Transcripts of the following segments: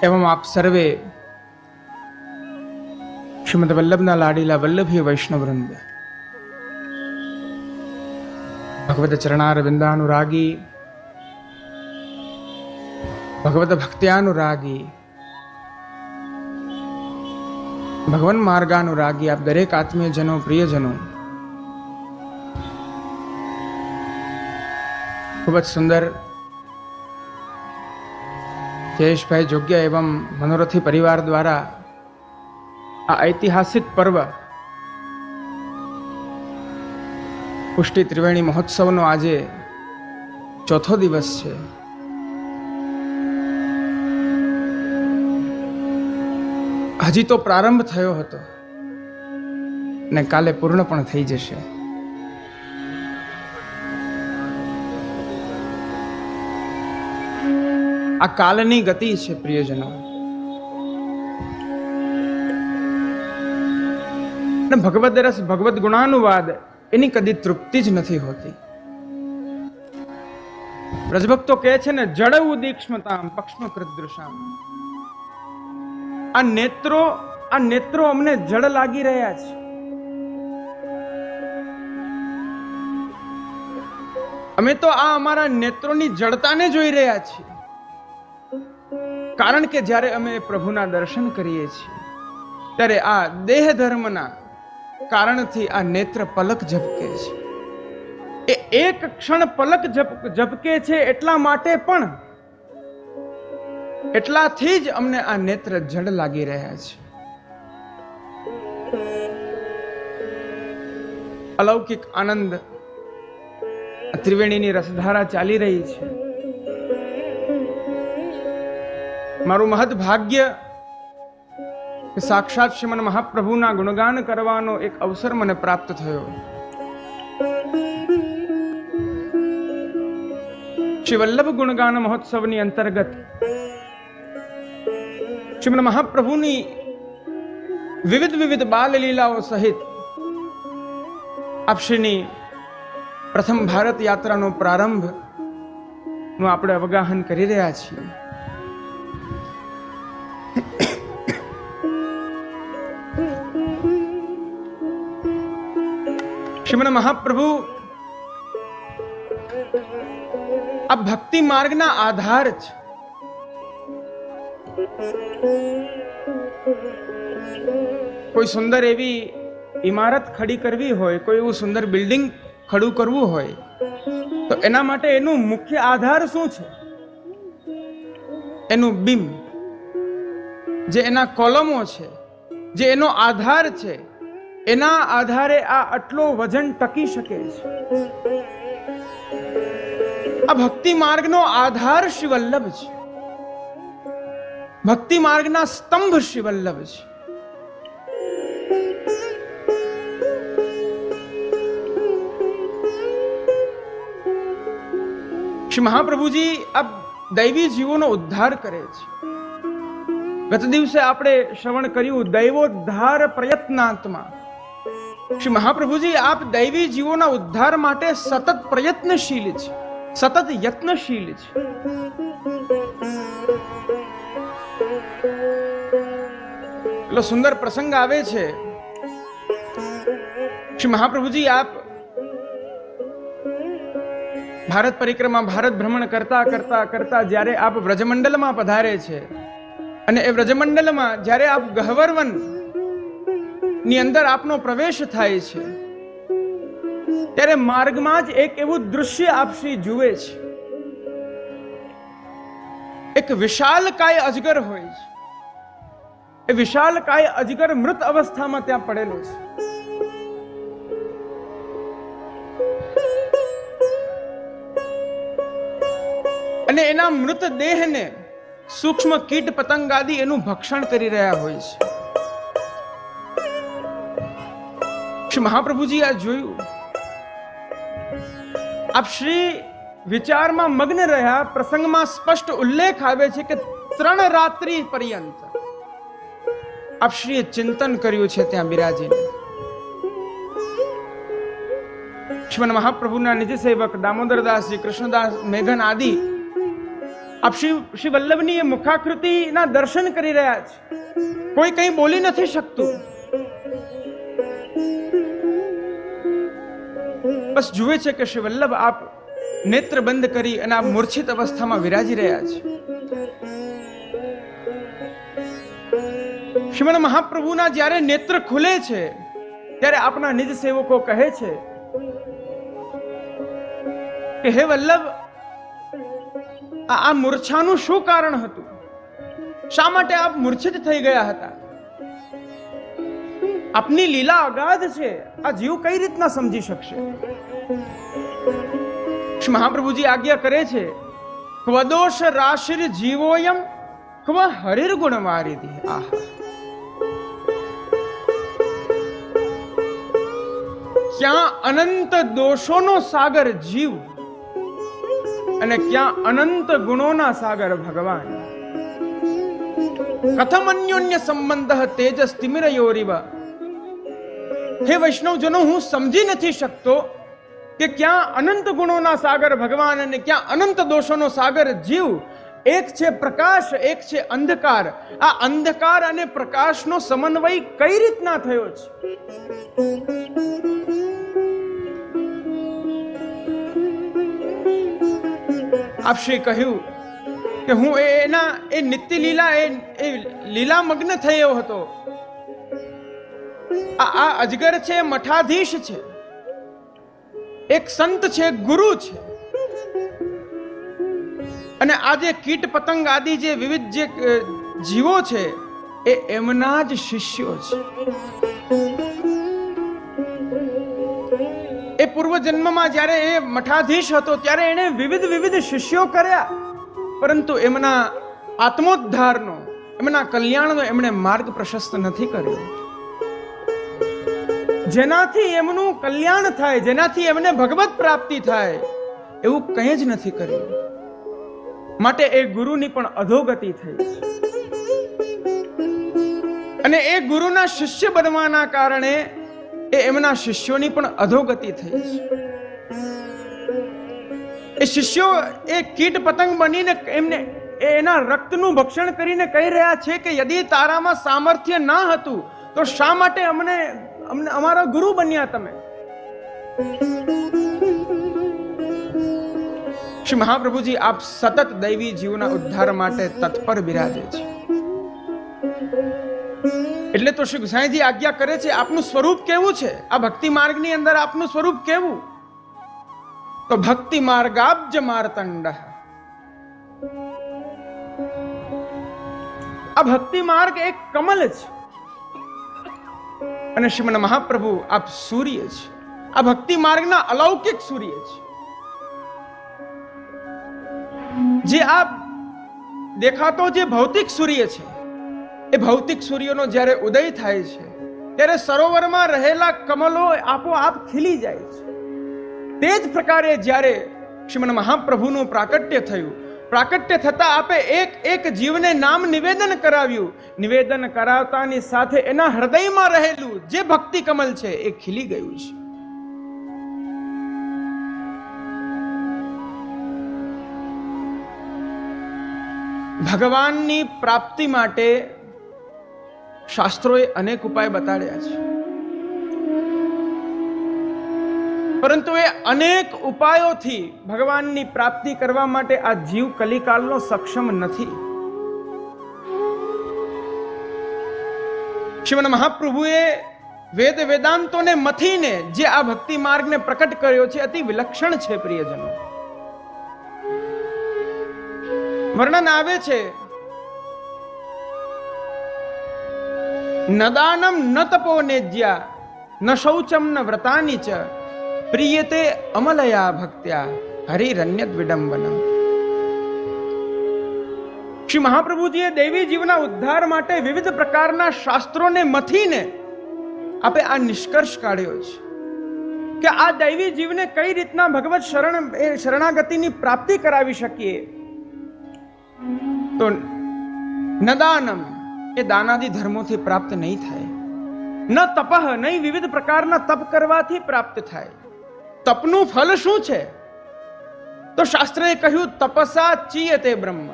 एवं आप सर्वे श्रीमद वल्लभना लाडीला वल्लभी वैष्णववृंद भगवत चरणारविंदानुरागी भगवत भक्त्यानुरागी भगवान मार्गानुरागी आप दरेक आत्मीयजनों प्रियजनों खूब ज सुंदर जयेशभाई जोग्य एवं मनोरथी परिवार द्वारा आ ऐतिहासिक पर्व पुष्टि त्रिवेणी महोत्सव नो आजे चौथो दिवस है। हजी तो प्रारंभ थयो हतो ने काले पूर्ण पण थई जशे। आ कालनी गति है प्रियजनों। भगवद रस भगवद गुणानुवाद एनी कदी तृप्ति ज नहीं होती। ब्रजभक्तो कहे छे ने जड़ उदीक्ष्मताम पक्ष्म कृदृशाम। आ नेत्रो अमने जड़ लागी रह्या छे। अमे तो आ अमारा नेत्रोनी जड़ताने जोई रह्या छीए। कारण के જ્યારે અમે પ્રભુના દર્શન કરીએ છીએ ત્યારે આ દેહ ધર્મના કારણથી આ નેત્ર પલક ઝબકે છે। એ એક ક્ષણ પલક ઝબકે છે એટલા માટે પણ એટલાથી જ અમને આ નેત્ર જડ લાગી રહ્યા છે। અલૌકિક આનંદ ત્રિવેણીની રસધારા ચાલી રહી છે। मारू महद भाग्य साक्षात श्रीमन महाप्रभुना गुणगान करवानो एक अवसर मने प्राप्त थयो। श्री वल्लभ गुणगान महोत्सवनी अंतर्गत श्रीमन महाप्रभुनी विविध विविध बाल लीलाओं सहित आपश्रीनी प्रथम भारत यात्रानो प्रारंभ नु आपणे अवगाहन करी रह्या छीए। श्रीमन महाप्रभु आ भक्ति मार्ग ना आधार छ। कोई सुंदर एवी इमारत खड़ी करवी होय, कोई एवं सुंदर बिल्डिंग खड़ू करवू होय तो एना माटे एनु मुख्य आधार शुं छे? एनु बीम जे एना कॉलमो छे, जे एनो आधार छे, एना आधारे आ आटलो वजन टकी शके छे। आ भक्ति मार्गनो आधार श्री वल्लभ छे। भक्ति मार्गना स्तंभ श्री वल्लभ छे। श्री महाप्रभु जी अब दैवी जीवोनो उद्धार करे छे। गत दिवसे आपणे श्रवण कर्युं दैवोद्धार प्रयत्नात्मा। श्री महाप्रभु जी आप दैवी जीवोना उद्धार माटे सतत प्रयत्नशील छे, सतत यत्नशील छे। एटलो सुंदर प्रसंग आवे छे। श्री महाप्रभु जी आप भारत परिक्रमा भारत भ्रमण करता करता करता ज्यारे आप व्रजमंडल में पधारे छे अने ए व्रजमंडल में ज्यारे आप गहवरवन नी अंदर आपनो प्रवेश थाय छे त्यारे मार्ग में ज एक एवं दृश्य आप श्री जुए छे। एक विशालकाय अजगर होय छे। ए विशालकाय अजगर मृत अवस्था में त्यां पड़ेलो छे। अने एना मृतदेह ने सूक्ष्म कीट पतंग आदि एनु भक्षण करी रह्या होय छे। श्री महाप्रभु जी आ जोयुं। आप श्री विचार में मग्न रह्या। प्रसंग में स्पष्ट उल्लेख आवे छे के 3 रात्रि पर्यंत आप श्री चिंतन कर्युं छे त्यां बिराजीने। श्रीमन महाप्रभुना निज सेवक दामोदरदास जी, कृष्णदास, मेघन आदि આપ શ્રી વલ્લભની એ મુખાકૃતિના દર્શન કરી રહ્યા છે. કોઈ કંઈ બોલી નથી શકતું, બસ જુએ છે કે શ્રી વલ્લભ આપ નેત્ર બંધ કરી અને આપ મૂર્છિત અવસ્થામાં વિરાજી રહ્યા છે. શ્રીમદ મહાપ્રભુના જ્યારે નેત્ર ખુલે છે ત્યારે આપના નિજ સેવકો કહે છે કે હે વલ્લભ, આ મૂર્છાનું શું કારણ હતું? શા માટે આપ મૂર્છિત થઈ ગયા હતા? આપની લીલા અગાધ છે, આ જીવ કઈ રીતના સમજી શકશે? મહાપ્રભુજી આજ્ઞા કરે છે, ક્વદોષ રાશિર જીવોયમ ક્વ હરિર ગુણવારિધિ. આહા, ક્યાં અનંત દોષોનો સાગર જીવ અને ક્યાં અનંત ગુણોના સાગર ભગવાન. કથમ અન્યોન્ય સંબંધ તેજસ તિમિરયોરિવ. હે વૈષ્ણવજનો, હું સમજી નથી શકતો કે ક્યાં અનંત ગુણોના સાગર ભગવાન અને ક્યાં અનંત દોષોનો સાગર જીવ. એક છે પ્રકાશ, એક છે અંધકાર. આ અંધકાર અને પ્રકાશનો સમન્વય કઈ રીતના થયો છે? આપશ્રી કહ્યું કે હું એના એ નિત્ય લીલા એ લીલા મગ્ન થયો હતો. આ અજગર છે, મઠાધીશ છે, એક સંત છે, ગુરુ છે, અને આ જે કીટ પતંગ આદિ જે વિવિધ જે જીવો છે એ એમના જ શિષ્યો છે. એ પૂર્વ જન્મમાં જ્યારે એ મઠાધીશ હતો ત્યારે એણે વિવિધ શિષ્યો કર્યા, પરંતુ એમના આત્મોદ્ધારનો, એમના કલ્યાણનો એમણે માર્ગ પ્રશસ્ત નથી કર્યો. જેનાથી એમનું કલ્યાણ થાય, જેનાથી એમને ભગવત પ્રાપ્તિ થાય, એવું કંઈ જ નથી કર્યું. માટે એ ગુરુની પણ અધોગતિ થઈ છે. અને એ ગુરુના શિષ્ય બનવાના કારણે એમના શિષ્યોની પણ અધોગતિ થઈ છે. એ શિષ્યો એ કીટ પતંગ બનીને એમને એના રક્તનું ભક્ષણ કરીને કહી રહ્યા છે કે યદિ તારામાં સામર્થ્ય ન હતું તો શા માટે અમને અમારા ગુરુ બન્યા તમે? શ્રી મહાપ્રભુજી આપ સતત દૈવી જીવના ઉદ્ધાર માટે તત્પર બિરાજે છે. એટલે તો શ્રી ગુસાઈજી આજ્ઞા કરે છે, આપનું સ્વરૂપ કેવું છે? આ ભક્તિ માર્ગની અંદર આપનું સ્વરૂપ કેવું? તો ભક્તિ માર્ગાબ્જ માર્તંડ. આ ભક્તિ માર્ગ એક કમલ છે અને શ્રીમદ મહાપ્રભુ આપ સૂર્ય છે. આ ભક્તિ માર્ગના અલૌકિક સૂર્ય છે. જે આ દેખાતો જે ભૌતિક સૂર્ય છે, એ ભૌતિક સૂર્યનો જ્યારે ઉદય થાય છે ત્યારે સરોવરમાં રહેલા કમલો આપોઆપ ખીલી જાય છે. તે જ પ્રકારે જ્યારે શ્રીમદ મહાપ્રભુનું પ્રાકટ્ય થયું, પ્રાકટ્ય થતા આપે એક જીવને નામ નિવેદન કરાવ્યું. નિવેદન કરાવતાની સાથે એના હૃદયમાં રહેલું જે ભક્તિ કમલ છે એ ખીલી ગયું છે. ભગવાનની પ્રાપ્તિ માટે શાસ્ત્રોએ અનેક ઉપાય બતાડ્યા છે, પરંતુ એ અનેક ઉપાયોથી ભગવાનની પ્રાપ્તિ કરવા માટે આ જીવ કલિકાલનો સક્ષમ નથી. શ્રીમદ મહાપ્રભુએ વેદ વેદાંતોને મથીને જે આ ભક્તિ માર્ગને પ્રકટ કર્યો છે અતિ વિલક્ષણ છે. પ્રિયજનો, વર્ણન આવે છે, ન દાનમ ન તપો નેજ્યા ન શૌચમ ન વ્રતાની ચ પ્રિયતે અમલયા ભક્ત્યા હરિરન્યત વિડંબનમ. શ્રી મહાપ્રભુજીએ દૈવી જીવના ઉદ્ધાર માટે વિવિધ પ્રકારના શાસ્ત્રોને મથીને આપે આ નિષ્કર્ષ કાઢ્યો છે કે આ દૈવી જીવને કઈ રીતના ભગવત શરણાગતિની પ્રાપ્તિ કરાવી શકીએ. તો ન દાનમ, એ દાનાદિ ધર્મોથી પ્રાપ્ત નહીં થાય. ન તપઃ, નહીં વિવિધ પ્રકારના તપ કરવાથી પ્રાપ્ત થાય. તપનું ફલ શું છે? તો શાસ્ત્રએ કહ્યું તપસા ચીયતે બ્રહ્મ.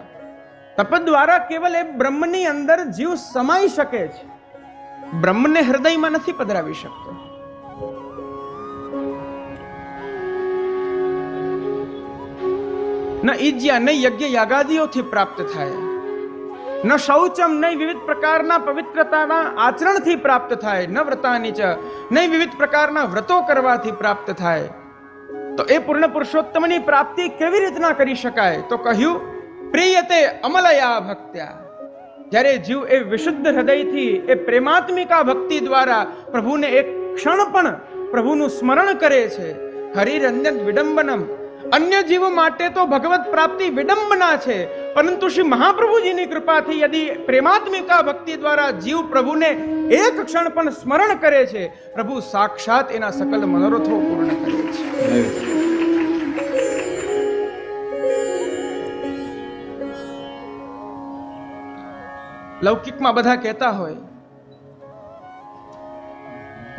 તપ દ્વારા કેવલ એ બ્રહ્મની અંદર જીવ સમાઈ શકે છે, બ્રહ્મને હૃદયમાં નથી પધરાવી શકતો. ન ઈજ્યા ન યજ્ઞ યાગાદિઓથી પ્રાપ્ત થાય, ન શૌચમ નહીં વિવિધ પ્રકારના પવિત્રતાના આચરણથી પ્રાપ્ત થાય, ન વ્રતાની ચ નહીં વિવિધ પ્રકારના વ્રતો કરવાથી પ્રાપ્ત થાય. તો એ પૂર્ણ પુરુષોત્તમની પ્રાપ્તિ કેવી રીતના કરી શકાય? તો કહ્યું પ્રિયતે અમલયા ભક્ત્યા. જ્યારે જીવ એ વિશુદ્ધ હૃદયથી એ પ્રેમાત્મિકા ભક્તિ દ્વારા પ્રભુને એક ક્ષણ પણ પ્રભુનું સ્મરણ કરે છે. હરિરન્યદ વિડંબનમ. અન્ય જીવ માટે તો ભગવત પ્રાપ્તિ વિડંબના છે, પરંતુ શ્રી મહાપ્રભુજીની કૃપાથી યદિ પ્રેમાત્મિકા ભક્તિ દ્વારા જીવ પ્રભુને એક ક્ષણ પણ સ્મરણ કરે છે, પ્રભુ સાક્ષાત એના સકલ મનોરથો પૂર્ણ કરે છે. લૌકિકમાં બધા કહેતા હોય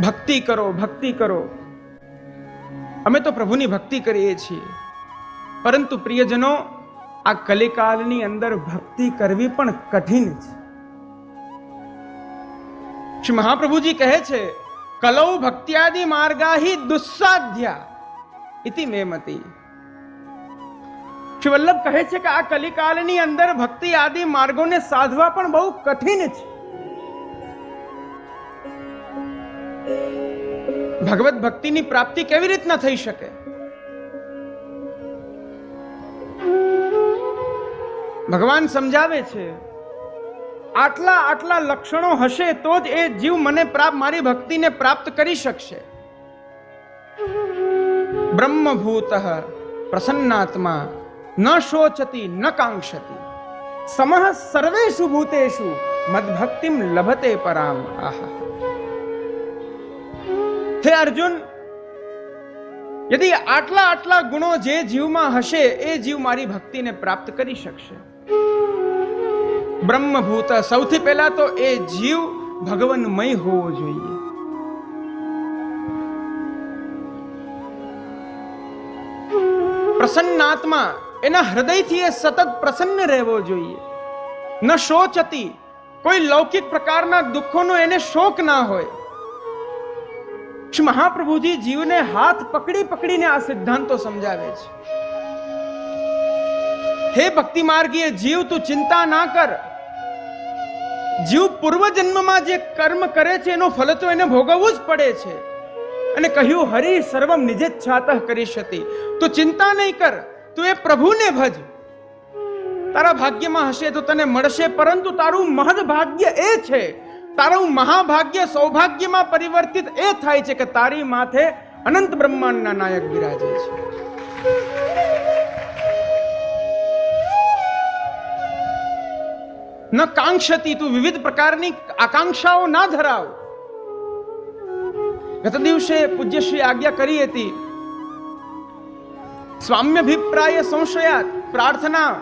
ભક્તિ કરો, ભક્તિ કરો. અમે તો પ્રભુની ભક્તિ કરીએ છીએ, પરંતુ પ્રિયજનો આ કલિકાલની અંદર ભક્તિ કરવી પણ કઠિન છે. શ્રી મહાપ્રભુજી કહે છે કલૌ ભક્ત્યાદિ માર્ગાહી દુસ્સાધ્યા ઇતિ મે મતિ. શ્રી વલ્લભ કહે છે કે આ કલિકાલની અંદર ભક્તિ આદિ માર્ગોને સાધવા પણ બહુ કઠિન છે. ભગવત ભક્તિની પ્રાપ્તિ કેવી રીતના થઈ શકે? ભગવાન સમજાવે છે આટલા આટલા લક્ષણો હશે તો જ એ જીવ મને મારી ભક્તિને પ્રાપ્ત કરી શકશે. બ્રહ્મભૂત પ્રસન્નાત્મા ન શોચતી ન કાંક્ષતી સમઃ સર્વેષુ ભૂતેષુ મદ્ભક્તિમ લભતે પરામ. આહા. હે અર્જુન, યદિ આટલા આટલા ગુણો જે જીવમાં હશે એ જીવ મારી ભક્તિને પ્રાપ્ત કરી શકશે. બ્રહ્મભૂત, સૌથી પહેલા તો એ જીવ ભગવન્મય હોવો જોઈએ. પ્રસન્નાત્મા, એના હૃદયથી એ સતત પ્રસન્ન રહેવો જોઈએ. ન શોચતી, કોઈ લૌકિક પ્રકારના દુઃખોનો એને શોક ના હોય. શ્રી મહાપ્રભુજી જીવને હાથ પકડી પકડીને આ સિદ્ધાંતો સમજાવે છે. હે ભક્તિ માર્ગીય જીવ, તું ચિંતા ના કર. જીવ પૂર્વ જન્મમાં જે કર્મ કરે છે એનો ફલ તો એને ભોગવવું જ પડે છે. અને કહ્યું હરિ સર્વમ નિજેચ્છાતઃ કરીષ્યતિ. તું ચિંતા નહીં કર, તું એ પ્રભુને ભજ. તારા ભાગ્યમાં હશે તો તને મળશે, પરંતુ તારું મહદ ભાગ્ય એ છે, તારું મહાભાગ્ય સૌભાગ્યમાં પરિવર્તિત એ થાય છે કે તારી માથે અનંત બ્રહ્માંડના નાયક બિરાજે છે. ન કાંક્ષતી, તું વિવિધ પ્રકારની આકાંક્ષાઓ ના ધરાવ. ગત દિવસે પૂજ્યશ્રી આજ્ઞા કરી હતી સ્વામ્યભિપ્રાય સંશયાત, પ્રાર્થના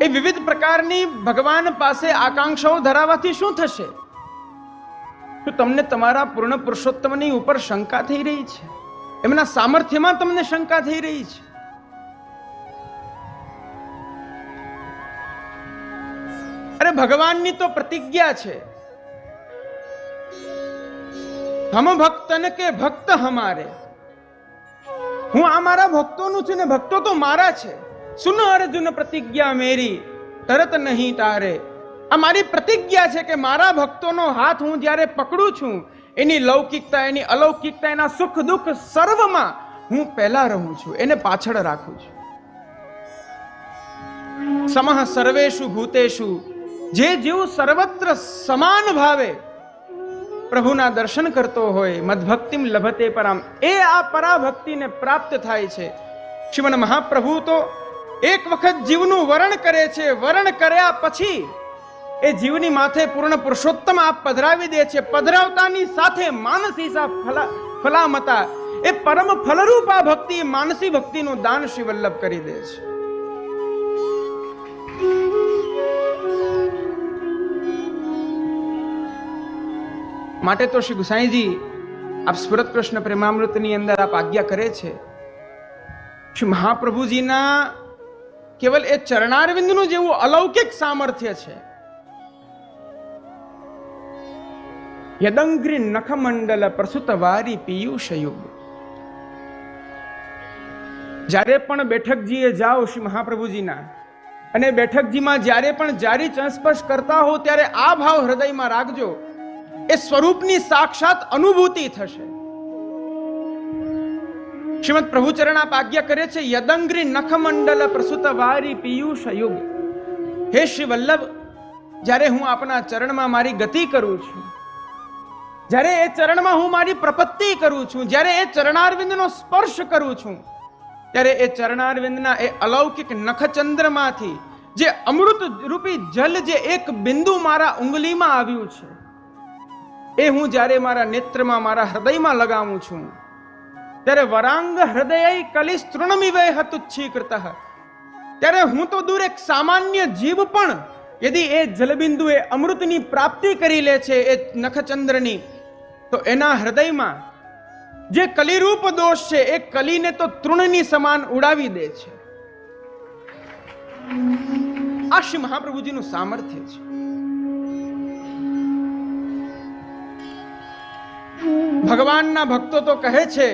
એ વિવિધ પ્રકારની ભગવાન પાસે આકાંક્ષાઓ ધરાવવાથી શું થશે? તો તમને તમારા પૂર્ણ પુરુષોત્તમની ઉપર શંકા થઈ રહી છે, એમના સામર્થ્યમાં તમને શંકા થઈ રહી છે. અરે ભગવાનની તો પ્રતિજ્ઞા છે, હમ ભક્તન કે ભક્ત હમારે. હું આ મારા ભક્તોનું છું ને ભક્તો તો મારા છે. સુન અર્જુન પ્રતિજ્ઞા મેરી તરત નહીં તારે. આ મારી પ્રતિજ્ઞા છે કે મારા ભક્તોનો હાથ હું જ્યારે પકડું છું, એની લૌકિકતા, એની અલૌકિકતા, એના સુખ દુઃખ સર્વમાં હું પહેલા રહું છું, એને પાછળ રાખું છું. સમઃ સર્વેષુ ભૂતેષુ, જે જીવ સર્વત્ર સમાન ભાવે પ્રભુના દર્શન કરતો હોય, મદ્ભક્તિમ લભતે પરામ, એ આ પરાભક્તિને પ્રાપ્ત થાય છે. શ્રીમન મહાપ્રભુ તો એક વખત જીવનું વરણ કરે છે, વરણ કર્યા પછી એ જીવની માથે પૂર્ણ પુરુષોત્તમ આપ પધરાવી દે છે. પધરાવતાની સાથે માનસી સા ફલામતા, એ પરમ ફલરૂપ આ ભક્તિ, માનસી ભક્તિનું દાન શ્રી વલ્લભ કરી દે છે. માટે તો શ્રી ગુસાઈજી આપ સ્ફુરત કૃષ્ણ પ્રેમામૃતની અંદર આપ આજ્ઞા કરે છે શ્રી મહાપ્રભુજીના કેવલ એ ચરણારવિંદનું જેવું અલૌકિક સામર્થ્ય છે. યદંગ્રી નખમંડલ પ્રસુત વારી પિયુષ યુગ. જ્યારે પણ બેઠકજીએ જાઓ શ્રી મહાપ્રભુજીના, અને બેઠકજીમાં જ્યારે પણ જારી સ્પર્શ કરતા હો ત્યારે આ ભાવ હૃદયમાં રાખજો, એ સ્વરૂપની સાક્ષાત અનુભૂતિ થશે. શ્રીમદ પ્રભુચરણ આપ આજ્ઞા કરે છે, યદંગ્રી નખમંડલ પ્રસુત વારી પિયુષ યુગ. હે શ્રી વલ્લભ, જ્યારે હું આપના ચરણમાં મારી ગતિ કરું છું, જ્યારે એ ચરણમાં હું મારી પ્રપત્તિ કરું છું, જ્યારે એ ચરણારવિંદનો સ્પર્શ કરું છું, ત્યારે એ ચરણારવિંદના એ અલૌકિક નખચંદ્રમાંથી જે અમૃત રૂપી જલ જે એક બિંદુ મારા ઉંગલીમાં આવ્યું છે, એ હું જ્યારે મારા નેત્રમાં મારા હૃદયમાં લગાવું છું, ત્યારે વરાંગ હૃદય કલિસ્તૃણમિવૈહ તુચ્છીકૃતઃ. ત્યારે હું તો દૂર એક સામાન્ય જીવ પણ યદિ એ જલબિંદુ એ અમૃતની પ્રાપ્તિ કરી લે છે એ નખચંદ્રની, તો એના હૃદયમાં જે કલિરૂપ દોષ છે એ કલીને તો તૃણની સમાન ઉડાવી દે છે. આ શ્રી મહાપ્રભુજીનું સામર્થ્ય છે. ભગવાનના ભક્તો તો કહે છે,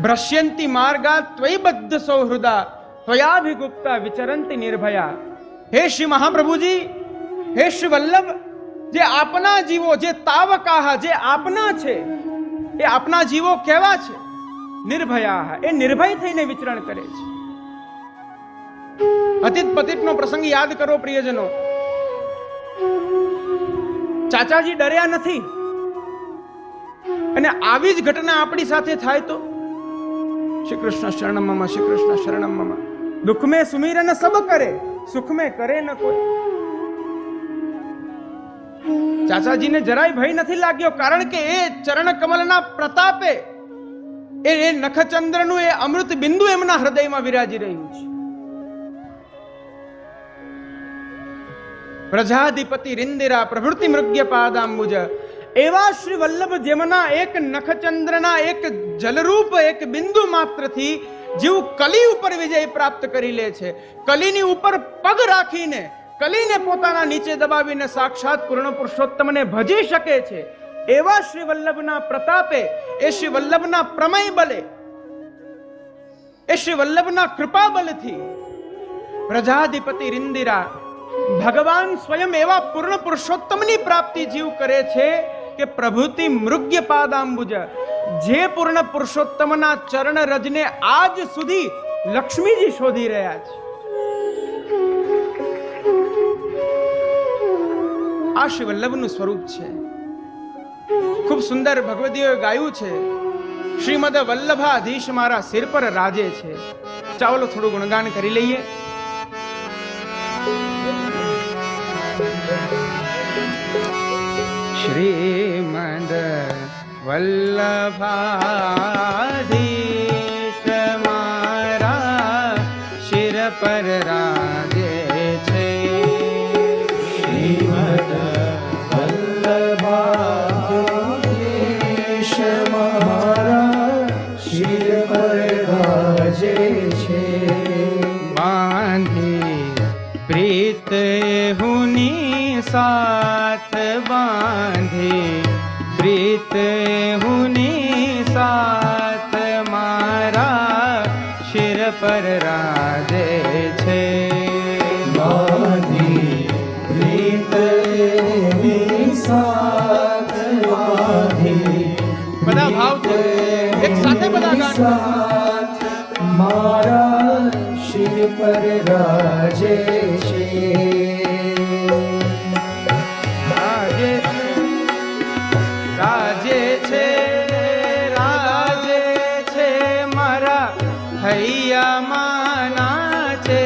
ભ્રશ્યંતી માર્ગા ત્વયબદ્ધ સૌહૃદા ત્વયાભિગુપ્તા વિચરંતી નિર્ભયા. હે શ્રી મહાપ્રભુજી, હે શ્રી વલ્લભ, જે આપના જીવો, જે તાવકાહ, જે આપના છે, એ આપના જીવો કેવા છે? નિર્ભયા. એ નિર્ભય થઈને વિચરણ કરે છે. અતીત પતિતનો પ્રસંગ યાદ કરો પ્રિયજનો. ચાચાજી ડર્યા નથી, અને આવી જ ઘટના આપણી સાથે થાય તો શ્રી કૃષ્ણ શરણમ મમ, શ્રી કૃષ્ણ શરણમ મમ. દુઃખ મેં સુમિરન સબ કરે, સુખ મેં કરે ન કોઈ. ચાચાજીને જરાય ભય નથી લાગ્યો, કારણ કે એ ચરણ કમલના પ્રતાપે એ નખચંદ્રનું એ અમૃત બિંદુ એમના હૃદયમાં વિરાજી રહ્યું છે. પ્રજાધિપતિ રિંદિરા પ્રભૃતિ મૃગ્ય પાદાંબુજ. એવા શ્રી વલ્લભ, જેમના એક નખચંદ્રના એક જલરૂપ એક બિંદુ માત્રથી જીવ કલી ઉપર વિજય પ્રાપ્ત કરી લે છે. કલીની ઉપર પગ રાખીને, કલીને પોતાના નીચે દબાવીને સાક્ષાત પૂર્ણ પુરુષોત્તમને ભજી શકે છે. એવા શ્રી વલ્લભના પ્રતાપે, એ શ્રી વલ્લભના પ્રમય બલે, એ શ્રી વલ્લભના કૃપા બલથી પ્રજાધિપતિ રિંદિરા ભગવાન સ્વયં એવા પૂર્ણ પુરુષોત્તમની પ્રાપ્તિ જીવ કરે છે કે પ્રભૃતિ મૃગ્ય પાદાંબુજ. જે પૂર્ણ પુરુષોત્તમના ચરણ રજને આજ સુધી લક્ષ્મીજી શોધી રહ્યા છે. આ શ્રી વલ્લભનું સ્વરૂપ છે. ખૂબ સુંદર ભગવદીઓએ ગાયું છે, શ્રીમદ વલ્લભાધીશ મારા સિર પર રાજે છે. ચાલો થોડું ગુણગાન કરી લઈએ. શ્રીમદ વલ્લભાધીશ મારા શિર પર રાજે છે. શ્રીમદ વલ્લભાધીશ મારા શિર પર રાજે છે. બાંધી પ્રીત હુની સાથ, બાંધી પ્રીત હુની સાથ મારા શિર પર રાજે છે. બાંધી પ્રીત હુની સાથ, બાંધી બધા ભાવ એક સાથે બધા ગાન. મારા શિર પર રાજે છે. રાજે છે, રાજે છે મારા હૈયામાં નાચે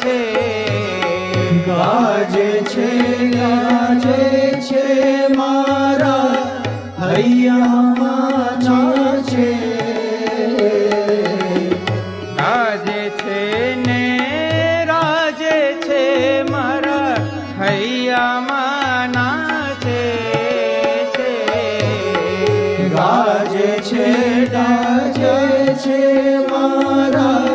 છે. ગાજે છે, ગાજે છે મારા હૈયામાં નાચે. રાજે છે ને રાજે છે મારા હૈયામાં નાચે છે. ગાજે છે, છે મારા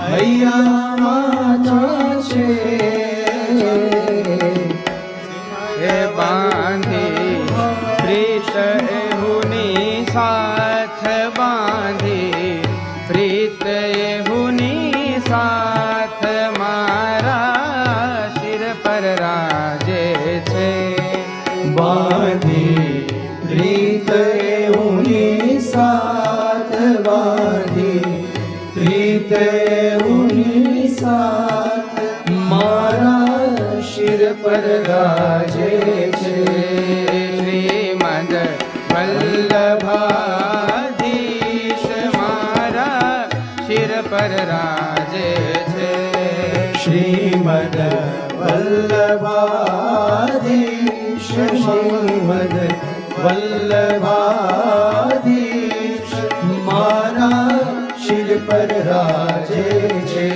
હૈયા માતા છે હે બાંધી પ્રીત એહુની સાથ બાંધી પ્રીત એહુની સાથ મારા શિર પર રાજે છે બાંધી પ્રીત ઉની સાથ બાંધી પ્રીત ઉની સાથ મારા શિર પર રાજે છે શ્રીમદ વલ્લભાધીશ મારા શિર પર રાજે છે શ્રીમદ વલ્લભાધીશ શ્રીમદ વલ્લભાધીશ મારા શિર પર રાજે છે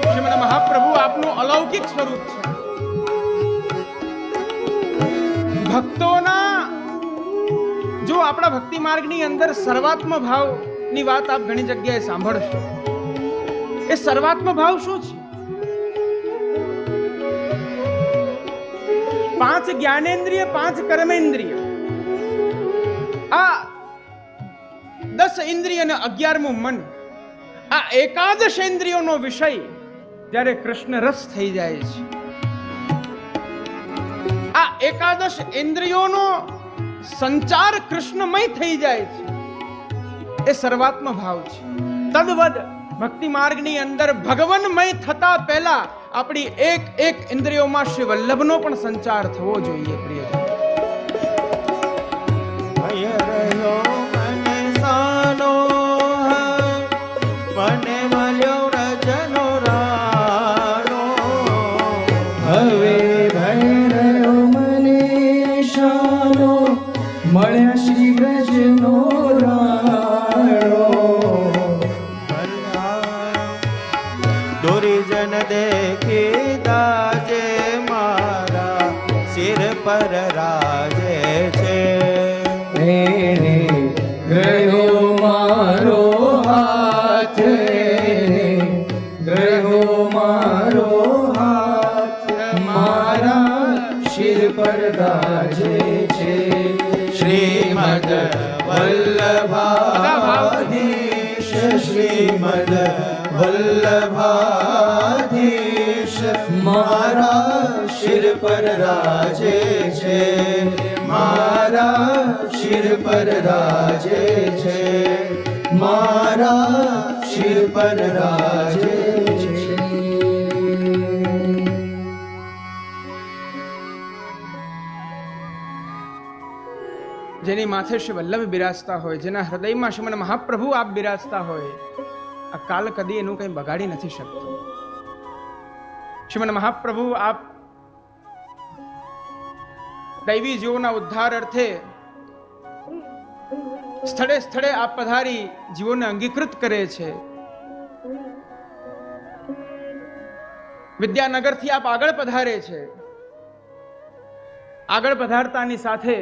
શ્રીમદ મહાપ્રભુ આપનું અલૌકિક સ્વરૂપ છે ભક્તોના જો આપણા ભક્તિ માર્ગની અંદર સર્વાત્મ ભાવની વાત આપ ઘણી જગ્યાએ સાંભળશો એ સર્વાત્મ ભાવ શું છે? 5 જ્ઞાનેન્દ્રિય 5 કર્મેન્દ્રિય આ 10 ઇન્દ્રિય અને 11મું મન આ એકાદશ ઇન્દ્રિયોનો વિષય જ્યારે કૃષ્ણ રસ થઈ જાય છે આ એકાદશ ઇન્દ્રિયોનો સંચાર કૃષ્ણમય થઈ જાય છે એ સર્વાત્મ ભાવ છે તદ્વદ ભક્તિ માર્ગની અંદર ભગવાનમય થતા પહેલા આપણી એક એક ઇન્દ્રિયોમાં શ્રી વલ્લભનો પણ સંચાર થવો જોઈએ પ્રિયજન ભય રહ્યો મને સાનો મને મળ્યો રજનો રાણો હવે ભય રહ્યો મને શાનો મળ્યા શ્રી બ્રજનો રાણો દોરીજન દેખી દાજે મારા શિર પર રાજે છે એને ગયો મારો હાથ ગયો મારો હાથ મારા શિર પર રાજે છે શ્રીમદ વલ્લભાધીશ શ્રીમદ વલ્લભાધીશ મારા શિર પર રાજે છે મારા શિર પર રાજે છે મારા શિર પર રાજે છે જેની માથે શ્રી વલ્લભ બિરાજતા હોય જેના હૃદયમાં શ્રીમદ મહાપ્રભુ આપ બિરાજતા હોય આ કાલ કદી એનું કંઈ બગાડી નથી શકતું શ્રીમદ મહાપ્રભુ આપ દૈવી જીવોના ઉદ્ધાર અર્થે સ્થળે સ્થળે આપ પધારી જીવોને અંગીકૃત કરે છે વિદ્યાનગરથી આપ આગળ પધારે છે આગળ પધારતાની સાથે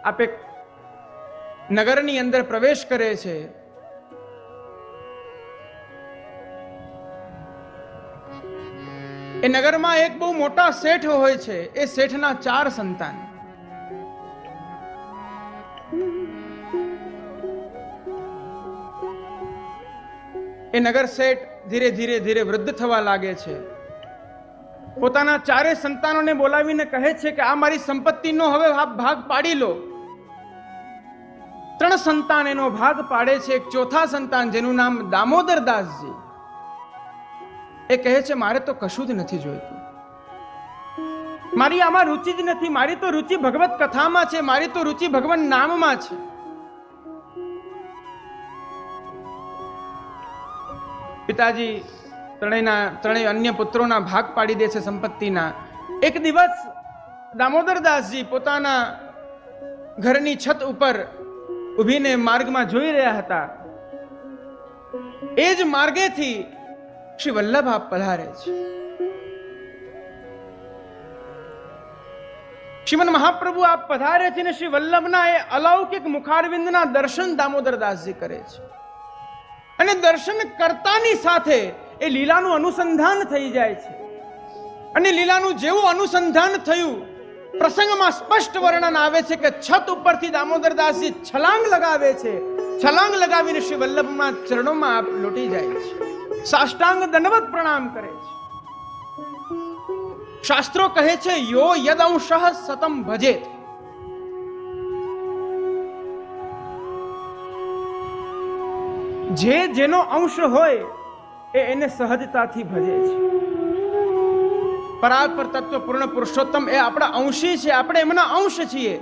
આપ એક નગરની અંદર પ્રવેશ કરે છે એ નગરમાં એક બહુ મોટા શેઠ હોય છે એ શેઠના 4 સંતાન એ નગર શેઠ ધીરે ધીરે ધીરે વૃદ્ધ થવા લાગે છે પોતાના 4 સંતાનોને બોલાવીને કહે છે કે આ મારી સંપત્તિનો હવે ભાગ પાડી લો 3 સંતાન એનો ભાગ પાડે છે એક ચોથા સંતાન જેનું નામ દામોદર દાસજી એ કહે છે મારે તો કશું જ નથી જોઈતું મારી આમાં રુચિ જ નથી મારી તો રુચિ ભગવત કથામાં છે મારી તો રુચિ ભગવાન નામમાં છે પિતાજી ત્રણેય અન્ય પુત્રોના ભાગ પાડી દે છે સંપત્તિના એક દિવસ દામોદરદાસજી પોતાના ઘરની છત ઉપર ઊભીને માર્ગમાં જોઈ રહ્યા હતા એ જ માર્ગેથી શ્રી વલ્લભ આપ પધારે છે. શ્રીમદ મહાપ્રભુ આપ પધારે છે ને શ્રી વલ્લભના એ અલૌકિક મુખારવિંદના દર્શન દામોદરદાસજી કરે છે. અને દર્શન કરતાની સાથે એ લીલાનું અનુસંધાન થઈ જાય છે. અને લીલાનું જેવું અનુસંધાન થયું, પ્રસંગમાં સ્પષ્ટ વર્ણન આવે છે કે છત ઉપરથી દામોદરદાસજી છલાંગ લગાવે છે. છલાંગ લગાવીને શ્રી વલ્લભના ચરણોમાં આપ લોટી જાય છે, સાષ્ટાંગ દંડવત પ્રણામ કરે છે. શાસ્ત્રો કહે છે યો યદ અંશઃ સતમ ભજેત. જે જેનો અંશ હોય એને સહજતાથી ભજે છે. પરાપર તત્વ પૂર્ણ પુરુષોત્તમ એ આપણા અંશી છે, આપણે એમના અંશ છીએ.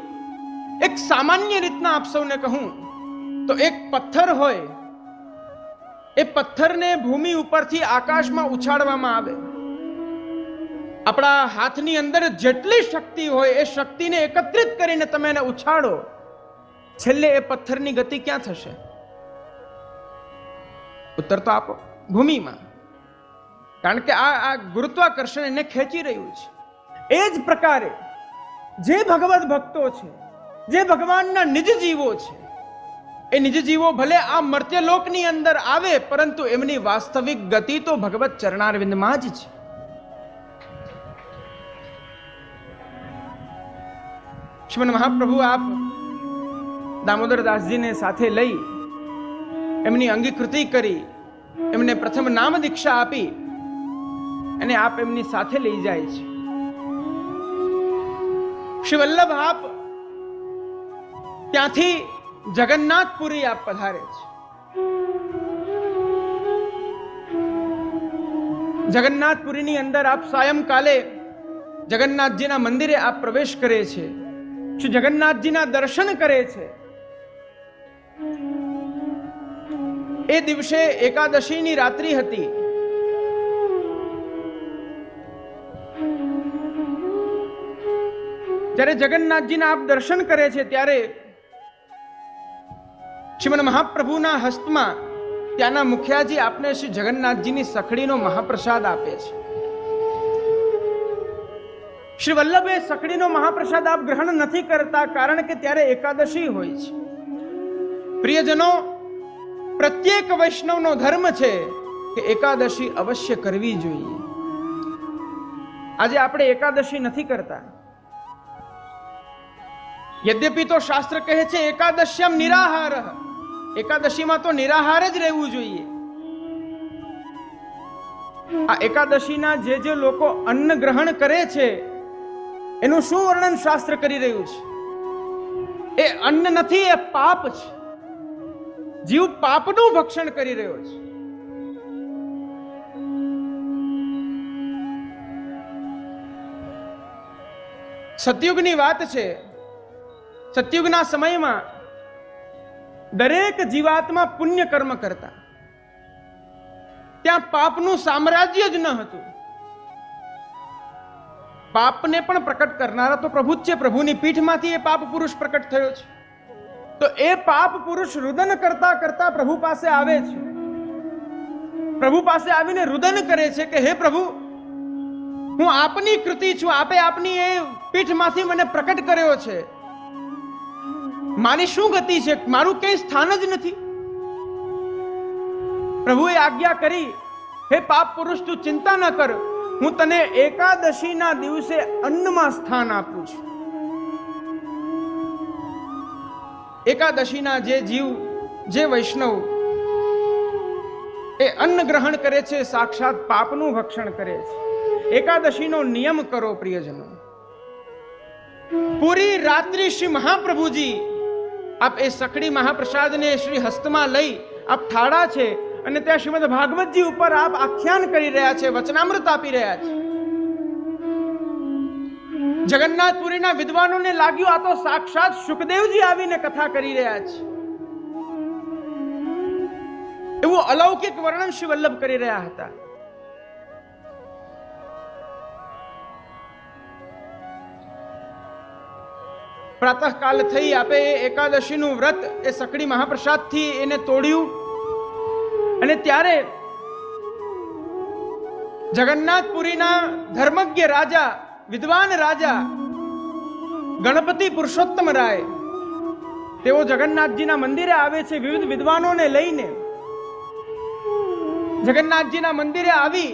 એક સામાન્ય રીતના આપ સૌને કહું તો એક પથ્થર હોય, એ પથ્થરને ભૂમિ ઉપરથી આકાશમાં ઉછાળવામાં આવે. આપણા હાથની અંદર જેટલી શક્તિ હોય એ શક્તિને એકત્રિત કરીને તમે એને ઉછાળો, છેલ્લે એ પથ્થરની ગતિ ક્યાં થશે? ઉત્તર તો આપો, ભૂમિમાં. કારણ કે આ ગુરુત્વાકર્ષણ એને ખેંચી રહ્યું છે. એ જ પ્રકારે જે ભગવદ ભક્તો છે, જે ભગવાનના નિજ જીવો છે, એ નિજ જીવો ભલે આ મર્ત્યલોકની અંદર આવે, પરંતુ એમની વાસ્તવિક ગતિ તો ભગવત ચરણારવિંદમાં જ છે. શ્રીમદ મહાપ્રભુ આપ દામોદરદાસજીને સાથે લઈ એમની અંગીકૃતિ કરી, એમને પ્રથમ નામ દીક્ષા આપી અને આપ એમની સાથે લઈ જાય છે. શ્રી વલ્લભ આપ ત્યાંથી જગન્નાથપુરી આપ પધારે છે. જગન્નાથપુરીની અંદર આપ સાયંકાલે જગન્નાથજીના મંદિરે આપ પ્રવેશ કરે છે, શ્રી જગન્નાથજીના દર્શન કરે છે. એ દિવસે એકાદશીની રાત્રિ હતી. જ્યારે જગન્નાથજીના આપ દર્શન કરે છે ત્યારે શ્રીમદ મહાપ્રભુના હસ્તમાં ત્યાંના મુખિયાજી આપને શ્રી જગન્નાથજીની સખડીનો મહાપ્રસાદ આપે છે. શ્રી વલ્લભે સખડીનો મહાપ્રસાદ આપ ગ્રહણ નથી કરતા, કારણ કે ત્યારે એકાદશી હોય છે. પ્રિયજનો, પ્રત્યેક વૈષ્ણવનો ધર્મ છે કે એકાદશી અવશ્ય કરવી જોઈએ. આજે આપણે એકાદશી નથી કરતા. યદ્યપિ તો શાસ્ત્ર કહે છે એકાદશ્યમ નિરાહાર, એકાદશીમાં તો નિરાહાર જ રહેવું જોઈએ. આ એકાદશીના જે લોકો અન્ન ગ્રહણ કરે છે એનું શું વર્ણન શાસ્ત્ર કરી રહ્યું છે? એ અન્ન નથી, એ પાપ છે. જીવ પાપનું ભક્ષણ કરી રહ્યો છે. સતયુગની વાત છે. સતયુગના સમયમાં દરેક જીવાત્મા પુણ્ય કર્મ કરતા. ત્યાં પાપનું સામ્રાજ્ય જ ન હતું. પાપને પણ પ્રકટ કરનારા તો પ્રભુ જ છે. પ્રભુની પીઠમાંથી એ પાપ પુરુષ પ્રકટ થયો છે. તો એ પાપ પુરુષ રુદન કરતા કરતા પ્રભુ પાસે આવે છે. પ્રભુ પાસે આવીને રુદન કરે છે કે હે પ્રભુ, હું આપની કૃતિ છું, આપે આપની એ પીઠમાંથી મને પ્રકટ કર્યો છે. મારી શું ગતિ છે? મારું કઈ સ્થાન જ નથી. પ્રભુએ આજ્ઞા કરી, હે પાપ પુરુષ, તું ચિંતા ન કર, હું તને એકાદશીના દિવસે અન્નમાં સ્થાન આપું છું. એકાદશીના જે જીવ, જે વૈષ્ણવ એ અન્ન ગ્રહણ કરે છે, સાક્ષાત પાપનું ભક્ષણ કરે છે. એકાદશીનો નિયમ કરો પ્રિયજનો. પૂરી રાત્રિ શ્રી મહાપ્રભુજી આપ એ સખડી મહાપ્રસાદને શ્રી હસ્તમાં લઈ આપ ઠાડા છે અને ત્યાં શ્રીમદ ભાગવતજી ઉપર આપ આખ્યાન કરી રહ્યા છે, વચનામૃત આપી રહ્યા છે. જગન્નાથપુરીના વિદ્વાનોને લાગ્યું આ તો સાક્ષાત સુખદેવજી આવીને કથા કરી રહ્યા છે. એવું અલૌકિક વર્ણન શ્રી વલ્લભ કરી રહ્યા હતા. પ્રાતઃકાલ થઈ, આપે એકાદશીનું વ્રત એ સકડી મહાપ્રસાદથી એને તોડ્યું અને ત્યારે જગન્નાથપુરીના ધર્મજ્ઞ રાજા, વિદ્વાન રાજા ગણપતિ પુરુષોત્તમ રાય, તેઓ જગન્નાથજીના મંદિરે આવે છે વિવિધ વિદ્વાનોને લઈને. જગન્નાથજીના મંદિરે આવી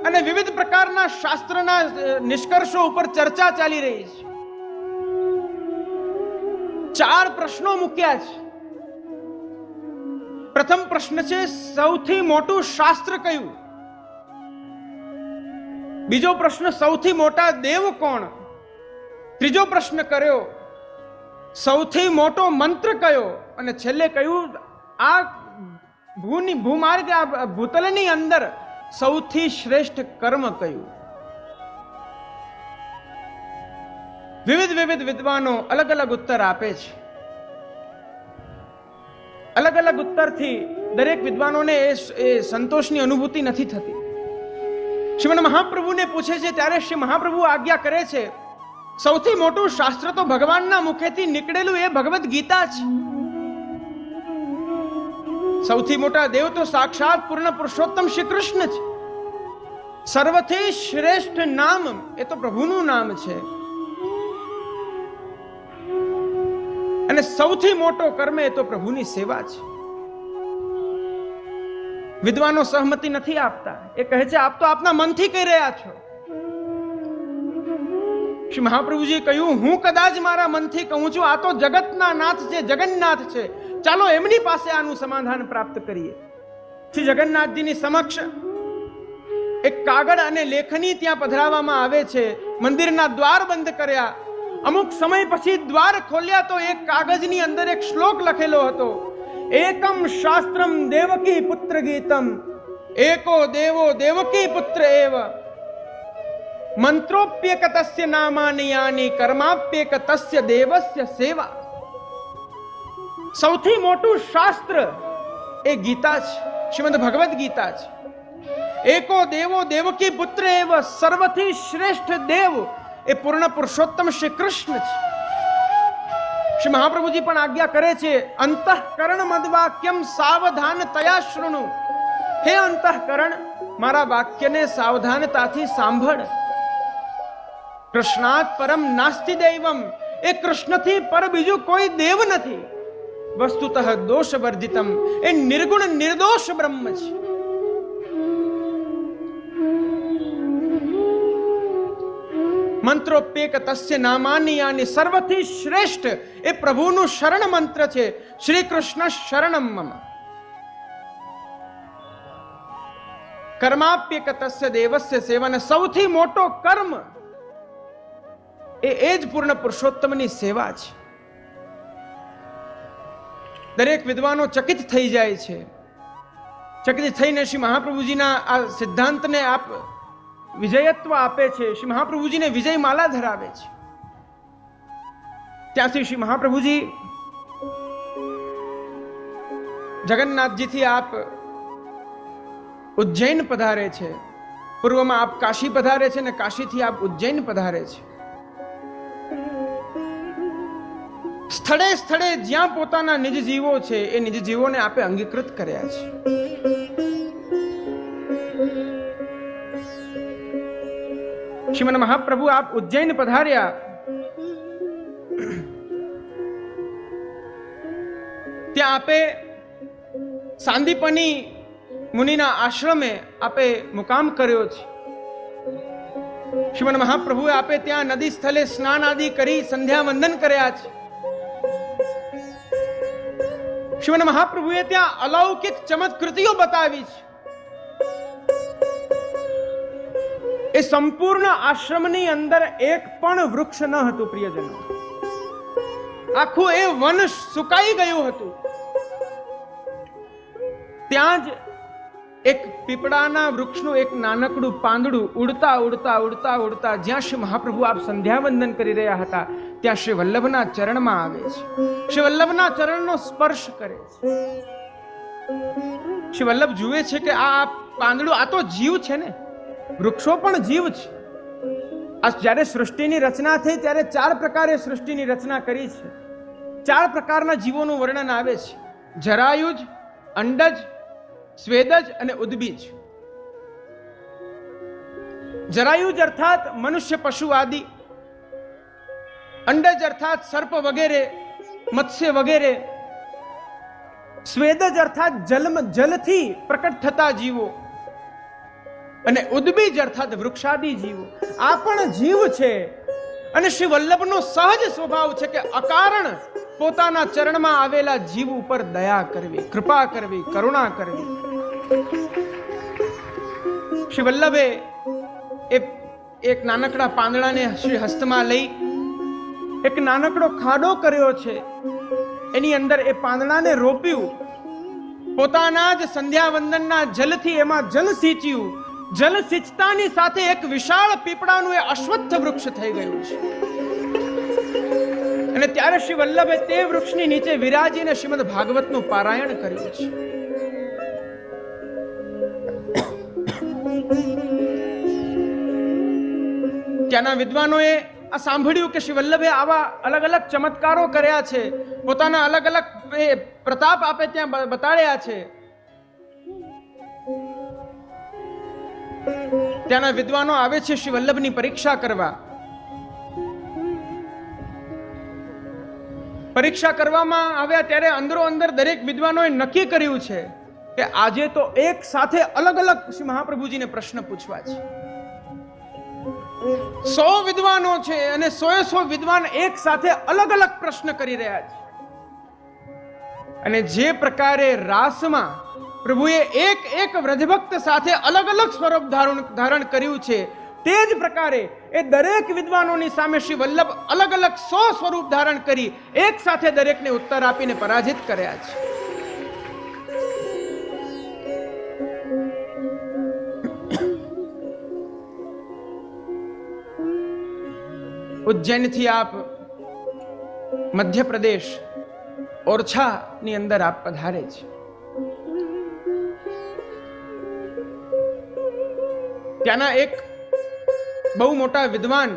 અને વિવિધ પ્રકારના શાસ્ત્રના નિષ્કર્ષો ઉપર ચર્ચા ચાલી રહી છે. 4 પ્રશ્નો મૂક્યા છે. પ્રથમ પ્રશ્ન છે, સૌથી મોટું શાસ્ત્ર કયું? બીજો પ્રશ્ન, સૌથી મોટા દેવ કોણ? ત્રીજો પ્રશ્ન કર્યો, સૌથી મોટો મંત્ર કયો? અને છેલ્લે કહ્યું, આ ભૂમાર્ગ, આ ભૂતલની અંદર સૌથી શ્રેષ્ઠ કર્મ કયું? વિવિધ વિદ્વાનો અલગ અલગ ઉત્તર આપે છે. અલગ અલગ ઉત્તરથી દરેક વિદ્વાનોને એ સંતોષની અનુભૂતિ નથી થતી. શ્રીમદ મહાપ્રભુને પૂછે છે ત્યારે શ્રી મહાપ્રભુ આજ્ઞા કરે છે, સૌથી મોટું શાસ્ત્ર તો ભગવાનના મુખેથી નીકળેલું એ ભગવદ્ ગીતા છે. સૌથી મોટા દેવ તો સાક્ષાત પૂર્ણ પુરુષોત્તમ શ્રી કૃષ્ણ છે. સર્વથી શ્રેષ્ઠ નામ એ તો પ્રભુનું નામ છે. અને સૌથી મોટો કર્મ એ તો પ્રભુની સેવા છે. વિદ્વાનો સહમતિ નથી આપતા. એ કહે છે, આપ તો આપના મનથી કહી રહ્યા છો. શ્રી મહાપ્રભુજીએ કહ્યું, હું કદાચ મારા મનથી કહું છું, આ તો જગતના નાથ છે, જગન્નાથ છે. ચાલો એમની પાસે આનું સમાધાન પ્રાપ્ત કરીએ. શ્રી જગન્નાથજીની સમક્ષ એક કાગળ અને લેખની ત્યાં પધરાવવામાં આવે છે. મંદિરના દ્વાર બંધ કર્યા. અમુક સમય પછી દ્વાર ખોલ્યા તો એક કાગળની અંદર એક શ્લોક લખેલો હતો, એકમ શાસ્ત્રમ દેવકી પુત્ર ગીતમ, એકો દેવો દેવકી પુત્ર એવ, મંત્રોપ્યેક તસ્ય નામાની યાની, કર્માપ્યેક તસ્ય દેવસ્ય સેવા. સૌથી મોટું શાસ્ત્ર એ ગીતા છે, શ્રીમદ ભગવદ્ ગીતા છે. એકો દેવો દેવકી પુત્ર એવ, સર્વથી શ્રેષ્ઠ દેવ એ પૂર્ણ પુરુષોત્તમ શ્રી કૃષ્ણ છે. શ્રી મહાપ્રભુજી પણ આજ્ઞા કરે છે, અંતઃકરણ મદ્વાક્યમ સાવધાન તયા શૃણુ. હે અંતઃકરણ, મારા વાક્યને સાવધાનતાથી સાંભળ. કૃષ્ણાત પરમ નાસ્તિ દૈવમ, એ કૃષ્ણથી પર બીજું કોઈ દેવ નથી. વસ્તુતઃ દોષ વર્જિતમ, એ નિર્ગુણ નિર્દોષ બ્રહ્મ છે. મંત્રોપ્યેક તસ્ય નામાની યાની, સર્વથી શ્રેષ્ઠ એ પ્રભુનું શરણ મંત્ર છે, શ્રી કૃષ્ણ શરણમ મમ. કર્માપ્યેક તસ્ય દેવસ્ય સેવા, અને સૌથી મોટો કર્મ એ જ પૂર્ણ પુરુષોત્તમની સેવા છે. દરેક વિદ્વાનો ચકિત થઈ જાય છે. ચકિત થઈને શ્રી મહાપ્રભુજીના આ સિદ્ધાંતને આપ વિજયત્વ આપે છે. શ્રી મહાપ્રભુજીને વિજય માલા ધરાવે છે. ત્યાંથી શ્રી મહાપ્રભુજી જગન્નાથજીથી આપ ઉજ્જૈન પધારે છે. પૂર્વમાં આપ કાશી પધારે છે, અને કાશીથી આપ ઉજ્જૈન પધારે છે. સ્થળે સ્થળે જ્યાં પોતાના નિજ જીવો છે, એ નિજ જીવોને આપે અંગીકૃત કર્યા છે. શ્રીમદ મહાપ્રભુ આપ ઉજ્જૈન પધાર્યા. ત્યાં આપે સાંદીપની મુનિના આશ્રમે આપે મુકામ કર્યો છે. શ્રીમદ મહાપ્રભુએ આપે ત્યાં નદી સ્થળે સ્નાન આદિ કરી સંધ્યા વંદન કર્યા છે. શ્રીમદ મહાપ્રભુએ ત્યાં અલૌકિક ચમત્કૃતિઓ બતાવી છે. એ સંપૂર્ણ આશ્રમની અંદર એક પણ વૃક્ષ ન હતું પ્રિયજનો. આખું એ વન સુકાઈ ગયું હતું. ત્યાં જ એક પીપળાના વૃક્ષનું એક નાનકડું પાંદડું ઉડતા ઉડતા ઉડતા ઉડતા જ્યાં શ્રી મહાપ્રભુ આપ સંધ્યા વંદન કરી રહ્યા હતા, ત્યાં શ્રી વલ્લભના ચરણમાં આવે છે. શ્રી વલ્લભના ચરણનો સ્પર્શ કરે છે. શ્રી વલ્લભ જુએ છે કે આ પાંદડું, આ તો જીવ છે ને, વૃક્ષો પણ જીવ છે. આ જ્યારે સૃષ્ટિની રચના થઈ ત્યારે 4 પ્રકારે સૃષ્ટિની રચના કરી છે. 4 પ્રકારના જીવોનું વર્ણન આવે છે: જરાયુજ, અંડજ, સ્વેદજ અને ઉદ્બીજ. જરાયુજ અર્થાત મનુષ્ય પશુ આદિ, અંડજ અર્થાત સર્પ વગેરે, મત્સ્ય વગેરે, સ્વેદજ અર્થાત જલથી પ્રકટ થતા જીવો, અને ઉદ્બીજ અર્થાત વૃક્ષાદી જીવો. આ પણ જીવ છે. અને શ્રી વલ્લભનો સહજ સ્વભાવ છે કે અકારણ પોતાના ચરણમાં આવેલા જીવ ઉપર દયા કરવી, કૃપા કરવી, કરુણા કરવી. શ્રી વલ્લભે એક નાનકડા પાંદડાને શ્રી હસ્તમાં લઈ એક નાનકડો ખાડો કર્યો છે. એની અંદર એ પાંદડાને રોપ્યું. પોતાના જ સંધ્યા વંદનના જલથી એમાં જલ સિંચ્યું. જલ સિંચતાની સાથે એક વિશાળ પીપળાનું એ અશ્વત્થ વૃક્ષ થઈ ગયું છે. અને ત્યારે શ્રી વલ્લભે તે વૃક્ષની નીચે વિરાજીને શ્રીમદ ભાગવતનું પારાયણ કર્યું છે. ત્યાંના વિદ્વાનોએ આ સાંભળ્યું કે શ્રી વલ્લભે આવા અલગ અલગ ચમત્કારો કર્યા છે, પોતાના અલગ અલગ પ્રતાપ આપે ત્યાં બતાડ્યા છે. ત્યાંના વિદ્વાનો આવે છે શ્રી વલ્લભની પરીક્ષા કરવા. પરીક્ષા કરવામાં આવ્યા ત્યારે અંદરો અંદર દરેક વિદ્વાનોએ નક્કી કર્યું છે કે આજે તો એક સાથે અલગ અલગ શ્રી મહાપ્રભુજીને પ્રશ્ન પૂછવા છે. 100 વિદ્વાનો છે અને 100 વિદ્વાન એક સાથે અલગ અલગ પ્રશ્ન કરી રહ્યા છે. અને જે પ્રકારે રાસમાં પ્રભુએ એક વ્રજભક્ત સાથે અલગ અલગ સ્વરૂપ ધારણ કર્યું છે, તે જ પ્રકારે એ દરેક વિદ્વાનોની સામે શ્રી વલ્લભ અલગ અલગ 100 સ્વરૂપ ધારણ કરી એક સાથે દરેકને ઉત્તર આપીને પરાજિત કર્યા છે. ઉજ્જૈનથી આપ મધ્યપ્રદેશ ઓરછાની અંદર આપ પધારે છે. ત્યાંના એક બહુ મોટા વિદ્વાન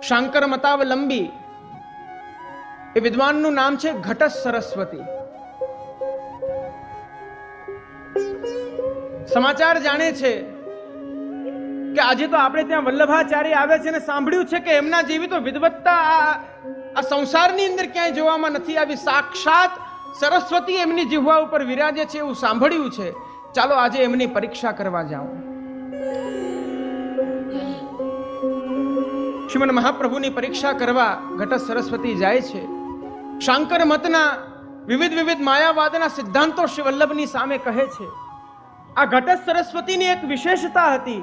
શાંકર મતાવલંબી, એ વિદ્વાનનું નામ છે ઘટસ સરસ્વતી. સમાચાર જાણે છે કે આજે તો આપણે ત્યાં વલ્લભાચાર્ય આવે છે અને સાંભળ્યું છે કે એમના જેવી તો વિદવત્તા આ સંસારની અંદર ક્યાંય જોવામાં નથી આવી. સાક્ષાત સરસ્વતી એમની જીહવા ઉપર વિરાજે છે એવું સાંભળ્યું છે. ચાલો આજે એમની પરીક્ષા કરવા જાઓ. શ્રીમદ મહાપ્રભુની પરીક્ષા કરવા ઘટસ સરસ્વતી જાય છે. શાંકર મતના વિવિધ માયાવાદના સિદ્ધાંતો શ્રી વલ્લભની સામે કહે છે. આ ઘટસ સરસ્વતીની એક વિશેષતા હતી.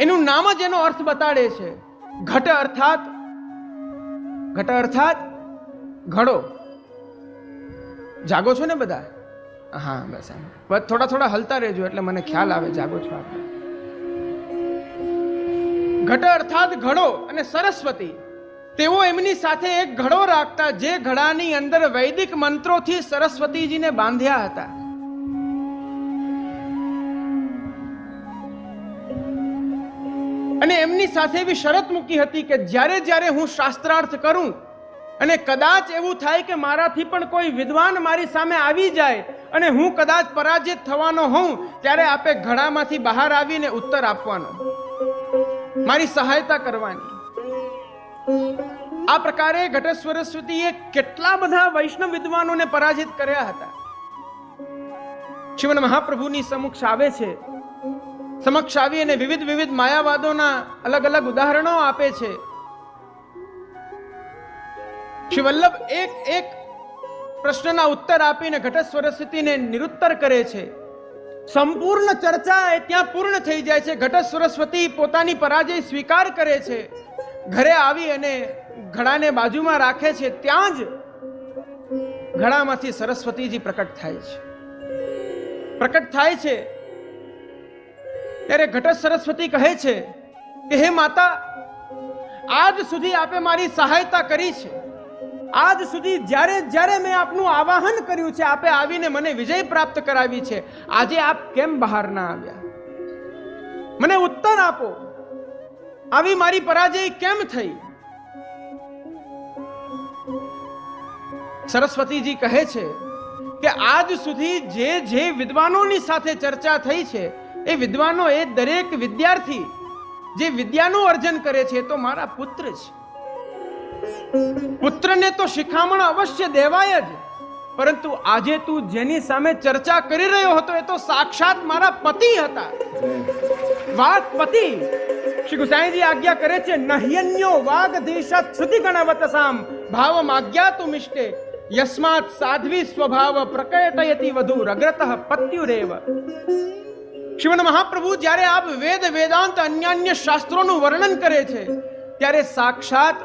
એનું નામ જ એનો અર્થ બતાડે છે. ઘટ અર્થાત ઘડો. જાગો છો ને બધા? હા, બસ થોડા હલતા રહેજો એટલે મને ખ્યાલ આવે જાગો છો આપણે. ઘટ અર્થાત ઘડો. અને સરસ્વતી તેઓ એમની સાથે એક ઘડો રાખતા, જે ઘડાની અંદર વૈદિક મંત્રોથી સરસ્વતીજીને બાંધ્યા હતા. અને એમની સાથે એવી શરત મૂકી હતી કે જ્યારે હું શાસ્ત્રાર્થ કરું અને કદાચ એવું થાય કે મારાથી પણ કોઈ વિદ્વાન મારી સામે આવી જાય અને હું કદાચ પરાજિત થવાનો હોઉં, ત્યારે આપે ઘડામાંથી બહાર આવીને ઉત્તર આપવાનો, મારી સહાયતા કરવાની. આ પ્રકારે ઘટસ સરસ્વતીએ કેટલા બધા વૈષ્ણવ વિદ્વાનોને પરાજિત કર્યા હતા. શ્રીમદ મહાપ્રભુની સમક્ષ આવે છે. સમક્ષ આવી અને વિવિધ માયાવાદોના અલગ અલગ ઉદાહરણો આપે છે. શ્રી વલ્લભ એક પ્રશ્નના ઉત્તર આપીને ઘટસ સરસ્વતીને નિરુત્તર કરે છે. સંપૂર્ણ ચર્ચા ત્યાં પૂર્ણ થઈ જાય છે. ઘટસ સરસ્વતી પોતાની પરાજય સ્વીકાર કરે છે. ઘરે આવી અને ઘડાને બાજુમાં રાખે છે. ત્યાં જ ઘડામાંથી સરસ્વતીજી પ્રકટ થાય છે. ત્યારે ઘટસ સરસ્વતી કહે છે કે હે માતા, આજ સુધી આપે મારી સહાયતા કરી છે. આજ સુધી જ્યારે મેં આપનું આવાહન કર્યું છે, આપે આવીને મને વિજય પ્રાપ્ત કરાવી છે. આજે આપ કેમ બહાર ના આવ્યા? મને ઉત્તર આપો. આવી મારી પરાજય કેમ થઈ? સરસ્વતીજી કહે છે કે આજ સુધી જે વિદ્વાનોની સાથે ચર્ચા થઈ છે, એ વિદ્વાનો, એ દરેક વિદ્યાર્થી જે વિદ્યાનું અર્જન કરે છે, તો મારા પુત્ર છે. પુત્રને તો શિખામણ અવશ્ય દેવાય જ, પરંતુ આજે તું જેની સામે ચર્ચા કરી રહ્યો હતો, એ તો સાક્ષાત મારા પતિ હતા. વાગ પતિ. શ્રી ગુસાઈજી આજ્ઞા કરે છે, નહ્યન્યો વાગધીશા શ્રુતિ ગણવતસામ ભાવમ આજ્ઞાતુમિષ્ટે યસ્માત સાધ્વી સ્વભાવ પ્રકટયતિ વધુ રગ્રતઃ પત્યુરેવ. શ્રીમદ મહાપ્રભુ જ્યારે આપ વેદ વેદાંત અન્ય શાસ્ત્રોનું વર્ણન કરે છે, ત્યારે સાક્ષાત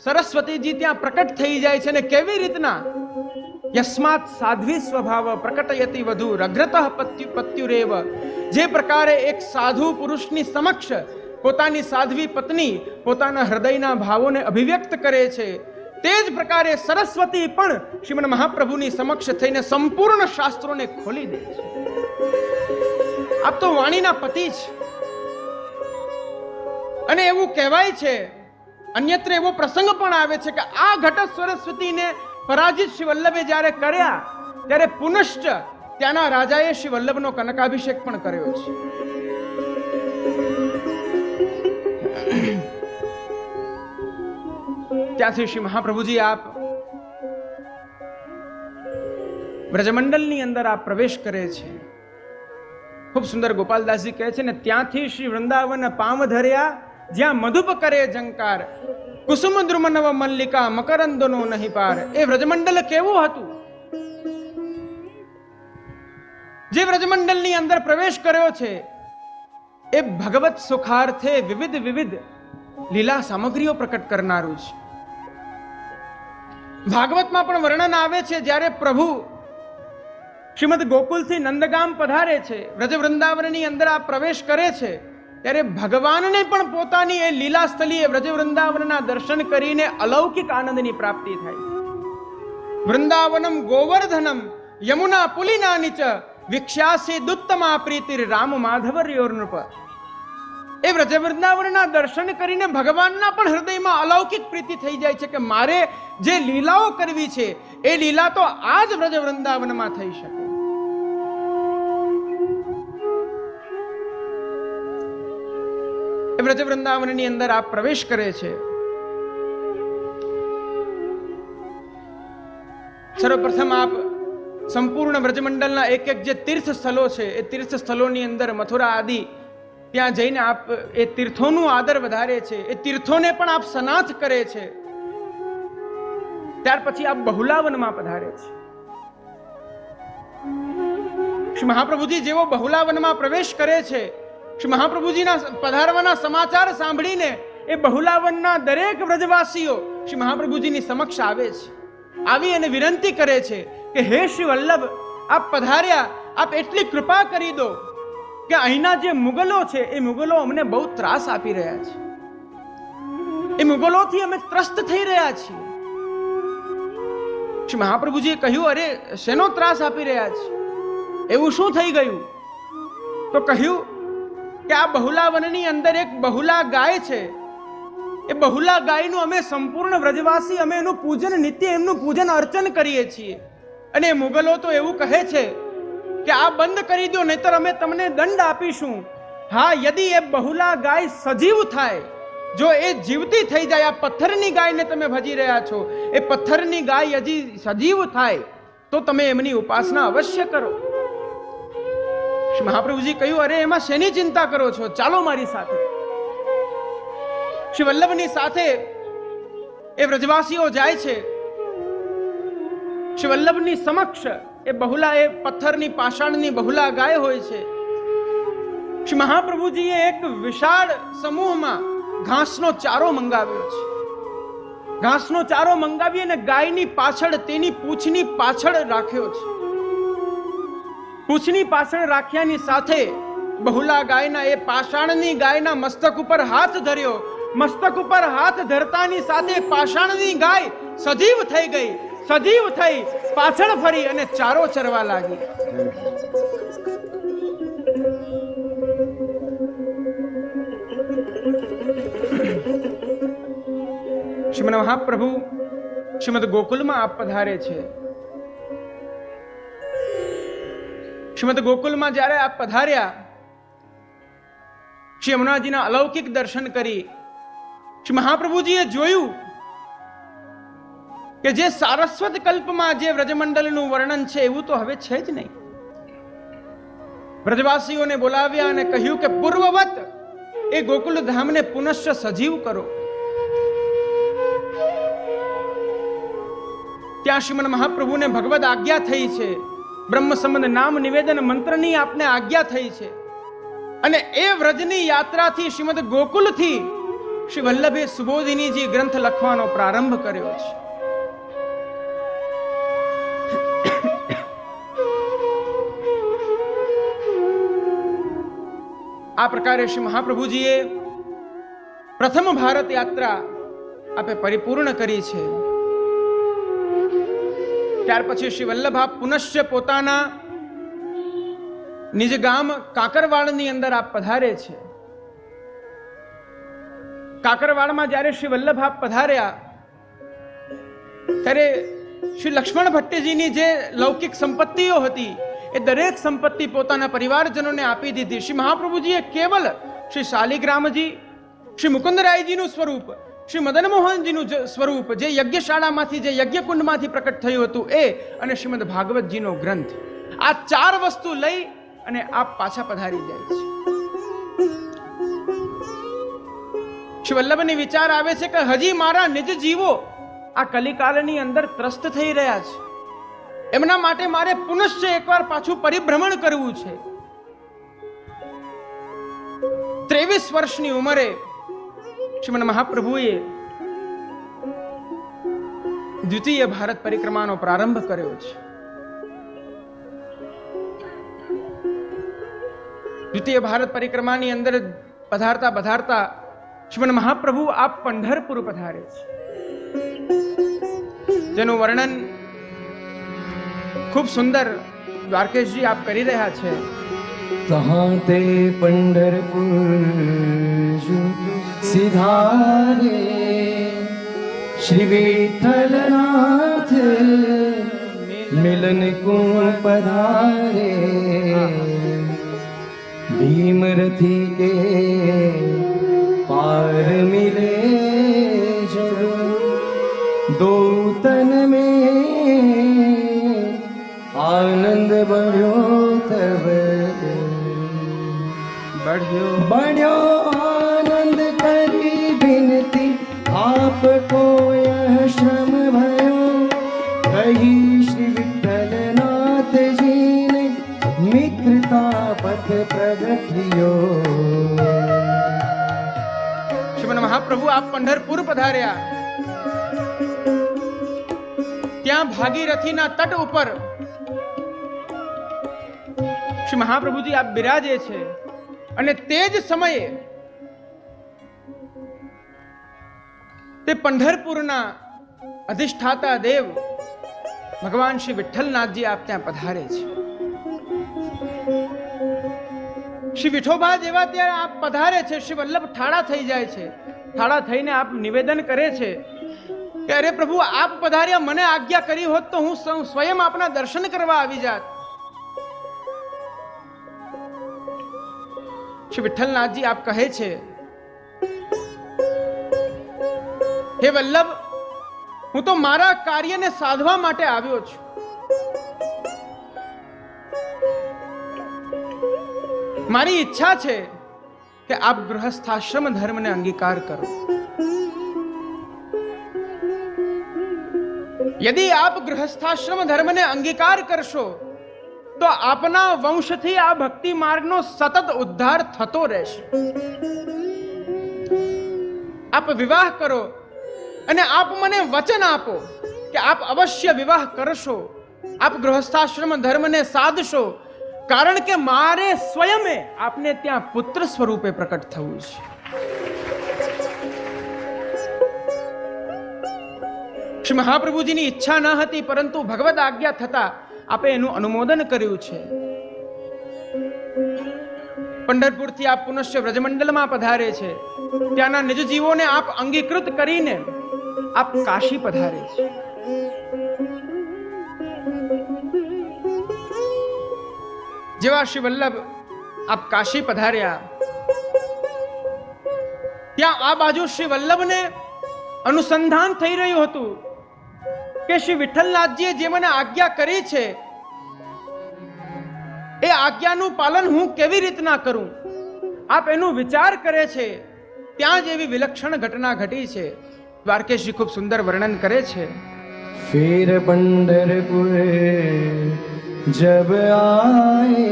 સરસ્વતીજી ત્યાં પ્રકટ થઈ જાય છે. ને કેવી રીતના? યસ્માત સાધ્વી સ્વભાવ પ્રકટયતિ વધુ રગ્રતઃ પત્યુરેવ. જે પ્રકારે એક સાધુ પુરુષની સમક્ષ પોતાની સાધ્વી પત્ની પોતાના હૃદયના ભાવોને અભિવ્યક્ત કરે છે, તે જ પ્રકારે સરસ્વતી પણ શ્રીમદ મહાપ્રભુની સમક્ષ થઈને સંપૂર્ણ શાસ્ત્રોને ખોલી દે છે. આપ તો વાણીના પતિ છે. અને એવું કહેવાય છે, અન્યત્ર એવો પ્રસંગ પણ આવે છે કે આ ઘટ સરસ્વતીને પરાજિત શ્રી વલ્લભે જ્યારે કર્યા, ત્યારે પુનશ્ચ ત્યાંના રાજાએ શ્રી વલ્લભનો કનકાભિષેક પણ કર્યો છે. ત્યાંથી શ્રી મહાપ્રભુજી આપ વ્રજમંડલની અંદર આપ પ્રવેશ કરે છે. ખૂબ સુંદર ગોપાલદાસજી કહે છે ને, ત્યાંથી શ્રી વૃંદાવન પામ ધર્યા જ્યાં મધુપ કરે જંકાર, કુસુમ દ્રુમ નવ મલ્લિકા મકરંદનો નહીં પાર. એ વ્રજમંડલ કેવું હતું? જે વ્રજમંડલની અંદર પ્રવેશ કર્યો છે, એ ભગવત સુખાર્થે વિવિધ લીલા સામગ્રીઓ પ્રકટ કરનારું છે. ભાગવતમાં પણ વર્ણન આવે છે, જ્યારે પ્રભુ શ્રીમદ ગોકુલથી નંદગામ પધારે છે, વ્રજ વૃંદાવનની અંદર આ પ્રવેશ કરે છે, ત્યારે ભગવાનને પણ પોતાની એ લીલા સ્થળીએ વ્રજ વૃંદાવનના દર્શન કરીને અલૌકિક આનંદની પ્રાપ્તિ થાય. વૃંદાવનમ ગોવર્ધનમ યમુના પુલિનાની ચ વિખ્યાસી દુત્તમા પ્રીતિર રામ માધવર્યોર નૃપ. એ વ્રજ વૃંદાવનના દર્શન કરીને ભગવાનના પણ હૃદયમાં અલૌકિક પ્રીતિ થઈ જાય છે કે મારે જે લીલાઓ કરવી છે, એ લીલા તો આ જ વ્રજ વૃંદાવનમાં થઈ શકે. એ વ્રજ વૃંદાવનની અંદર આપ પ્રવેશ કરે છે. સર્વપ્રથમ આપ સંપૂર્ણ વ્રજમંડલના એક જે તીર્થ સ્થળો છે, એ તીર્થ સ્થળોની અંદર મથુરા આદિ ત્યાં જઈને આપ એ તીર્થોનું આદર વધારે છે, એ તીર્થોને પણ આપ સનાથ કરે છે. ત્યાર પછી આપ બહુલાવનમાં પધારે છે. શ્રી મહાપ્રભુજી જેવો બહુલાવનમાં પ્રવેશ કરે છે, શ્રી મહાપ્રભુજીના પધારવાના સમાચાર સાંભળીને એ બહુલાવનના દરેક વ્રજવાસીઓ શ્રી મહાપ્રભુજીની સમક્ષ આવે છે. આવી અને વિનંતી કરે છે કે હે શ્રી વલ્લભ, આપ પધાર્યા, આપ એટલી કૃપા કરી દો કે અહીંના જે મુગલો છે, એ મુગલો અમને બહુ ત્રાસ આપી રહ્યા છે. એ મુગલોથી અમે ત્રસ્ત થઈ રહ્યા છીએ. શ્રી મહાપ્રભુજીએ કહ્યું, અરે શેનો ત્રાસ આપી રહ્યા છે? એવું શું થઈ ગયું? તો કહ્યું કે આ બહુલાવનની અંદર એક બહુલા ગાય છે. એ બહુલા ગાયનું અમે સંપૂર્ણ વ્રજવાસી અમે એનું પૂજન, નિત્ય એમનું પૂજન અર્ચન કરીએ છીએ. અને મુગલો તો એવું કહે છે કે આ બંધ કરી દો, નહીતર અમે તમને દંડ આપીશું. હા, યદિ એ બહુલા ગાય સજીવ થાય, જો એ જીવતી થઈ જાય, આ પથ્થરની ગાયને તમે ભજી રહ્યા છો, એ પથ્થરની ગાય હજી સજીવ થાય તો તમે એમની ઉપાસના અવશ્ય કરો. શ્રી મહાપ્રભુજી કહ્યું, અરે એમાં શેની ચિંતા કરો છો? ચાલો મારી સાથે. શ્રી વલ્લભની સાથે એ વ્રજવાસીઓ જાય છે. શ્રી વલ્લભની સમક્ષ એ બહુલા, એ પથ્થરની પાષાણની બહુલા ગાય હોય છે. શ્રી મહાપ્રભુજીએ એક વિશાળ સમૂહમાં ઘાસનો ચારો મંગાવ્યો છે. ઘાસનો ચારો મંગાવી અને ગાયની પાછળ, તેની પૂંછની પાછળ રાખ્યો છે. પૂંછની પાછળ રાખ્યાની સાથે બહુલા ગાયના, એ પાષાણની ગાયના મસ્તક ઉપર હાથ ધર્યો. મસ્તક ઉપર હાથ ધરતાની સાથે પાષાણની ગાય સજીવ થઈ ગઈ. સજીવ થઈ પાછળ ફરી અને ચારો ચરવા લાગી. શ્રીમદ મહાપ્રભુ શ્રીમદ ગોકુલમાં આપ પધારે છે. શ્રીમદ ગોકુલમાં જ્યારે આપ પધાર્યા, શ્રી યમુનાજીના અલૌકિક દર્શન કરી શ્રી મહાપ્રભુજીએ જોયું કે જે સારસ્વત કલ્પમાં જે વ્રજમંડળનું વર્ણન છે એવું તો હવે છે જ નહીં. વ્રજવાસીઓને બોલાવ્યા અને કહ્યું કે પૂર્વવત એ ગોકુલ ધામને પુનશ્ચ સજીવ કરો. ત્યાં શ્રીમદ મહાપ્રભુને ભગવદ આજ્ઞા થઈ છે, બ્રહ્મ સંબંધ નામ નિવેદન મંત્રની આપને આજ્ઞા થઈ છે. અને એ વ્રજની યાત્રાથી શ્રીમદ ગોકુલથી શ્રી વલ્લભે સુબોધિનીજી ગ્રંથ લખવાનો પ્રારંભ કર્યો છે. આ પ્રકારે શ્રી મહાપ્રભુજીએ પ્રથમ ભારત યાત્રા આપે પરિપૂર્ણ કરી છે. ત્યાર પછી શ્રી વલ્લભ આપ પુનશ્ચ પોતાના નિજ ગામ કાકરવાડની અંદર આપ પધારે છે. કાકરવાડમાં જ્યારે શ્રી વલ્લભ આપ પધાર્યા ત્યારે શ્રી લક્ષ્મણ ભટ્ટજીની જે લૌકિક સંપત્તિઓ હતી એ દરેક સંપત્તિ પોતાના પરિવારજનોને આપી દીધી. શ્રી મહાપ્રભુજીએ કેવલ શ્રી શાલિગ્રામજી, શ્રી મુકુંદરાયજીનું સ્વરૂપ, શ્રી મદન મોહનજીનું સ્વરૂપ જે યજ્ઞશાળામાંથી, જે યજ્ઞકુંડમાંથી પ્રકટ થયું હતું એ, અને શ્રીમદ ભાગવતજીનો ગ્રંથ, આ ચાર વસ્તુ લઈ અને આપ પાછા પધારી જાય છે. શ્રી વલ્લભને વિચાર આવે છે કે હજી મારા નિજ જીવો આ કલિકાલની અંદર ત્રસ્ત થઈ રહ્યા છે, એમના માટે મારે પુનશ્ચ એકવાર પાછું પરિભ્રમણ કરવું છે. 23 વર્ષની ઉંમરે શ્રીમદ મહાપ્રભુએ દ્વિતીય ભારત પરિક્રમાનો પ્રારંભ કર્યો છે. દ્વિતીય ભારત પરિક્રમાની અંદર પધારતા પધારતા શ્રીમદ મહાપ્રભુ આપ પંઢરપુર પધારે છે, જેનું વર્ણન ખૂબ સુંદર દ્વારકેશજી આપ કરી રહ્યા છે. તહાં તે પંઢરપુર સિધારે શ્રી વિઠ્ઠલનાથ મિલન કો પધારે ભીમરથી કે પાર મિલે જબ દો તન में आनंद बढ़्यो तब बढ़्यो आनंद करी बिनती आपको यह श्रम भयो कही श्री विठ्ठलनाथ जी ने मित्रता पथ प्रगट्यो. શ્રીમદ મહાપ્રભુ આપ પંઢરપુર પધાર્યા. ત્યાં ભાગીરથીના તટ ઉપર શ્રી મહાપ્રભુજી આપ બિરાજે છે અને તે જ સમયે તે પંઢરપુરના અધિષ્ઠાતા દેવ ભગવાન શ્રી વિઠ્ઠલનાથજી આપ ત્યાં પધારે છે. શ્રી વિઠોબા જેવા ત્યાં આપ પધારે છે, શ્રી વલ્લભ ઠાડા થઈ જાય છે. ઠાડા થઈને આપ નિવેદન કરે છે કે અરે પ્રભુ, આપ પધાર્યા, મને આજ્ઞા કરી હોત તો હું સ્વયં આપના દર્શન કરવા આવી જાત. શ્રી વિઠ્ઠલનાથજી આપ કહે છે, હે વલ્લભ, હું તો મારા કાર્યને સાધવા માટે આવ્યો છું. મારી ઈચ્છા છે કે આપ ગૃહસ્થાશ્રમ ધર્મને અંગીકાર કરો. यदि आप गृहस्थाश्रम धर्म ने अंगीकार करशो तो आपना वंशથી આ ભક્તિ માર્ગનો સતત ઉદ્ધાર થતો રહેશે. આપ વિવાહ કરો અને આપ મને વચન આપો કે આપ અવશ્ય વિવાહ કરશો, આપ ગૃહસ્થાશ્રમ ધર્મને સાધશો, કારણ કે મારે સ્વયં આપને ત્યાં પુત્ર સ્વરૂપે પ્રકટ થવું છે. શ્રી મહાપ્રભુજીની ઈચ્છા ન હતી, પરંતુ ભગવદ આજ્ઞા થતા આપે એનું અનુમોદન કર્યું છે. પંઢરપુરથી આપ પુનશ્ચ વ્રજમંડલમાં પધારે છે. ત્યાંના નિજ જીવોને આપ અંગીકૃત કરીને આપ કાશી પધારે છે. જેવા શ્રી વલ્લભ આપ કાશી પધાર્યા, ત્યાં આ બાજુ શ્રી વલ્લભને અનુસંધાન થઈ રહ્યું હતું કે શ્રી વિઠ્ઠલનાથજીએ જે મને આજ્ઞા કરી છે એ આજ્ઞાનું પાલન હું કેવી રીતના કરું, આપ એનો વિચાર કરે છે. ત્યાં જ એવી વિલક્ષણ ઘટના ઘટી છે. દ્વારકેશજી ખૂબ સુંદર વર્ણન કરે છે. फिर पंढरपुर जब आए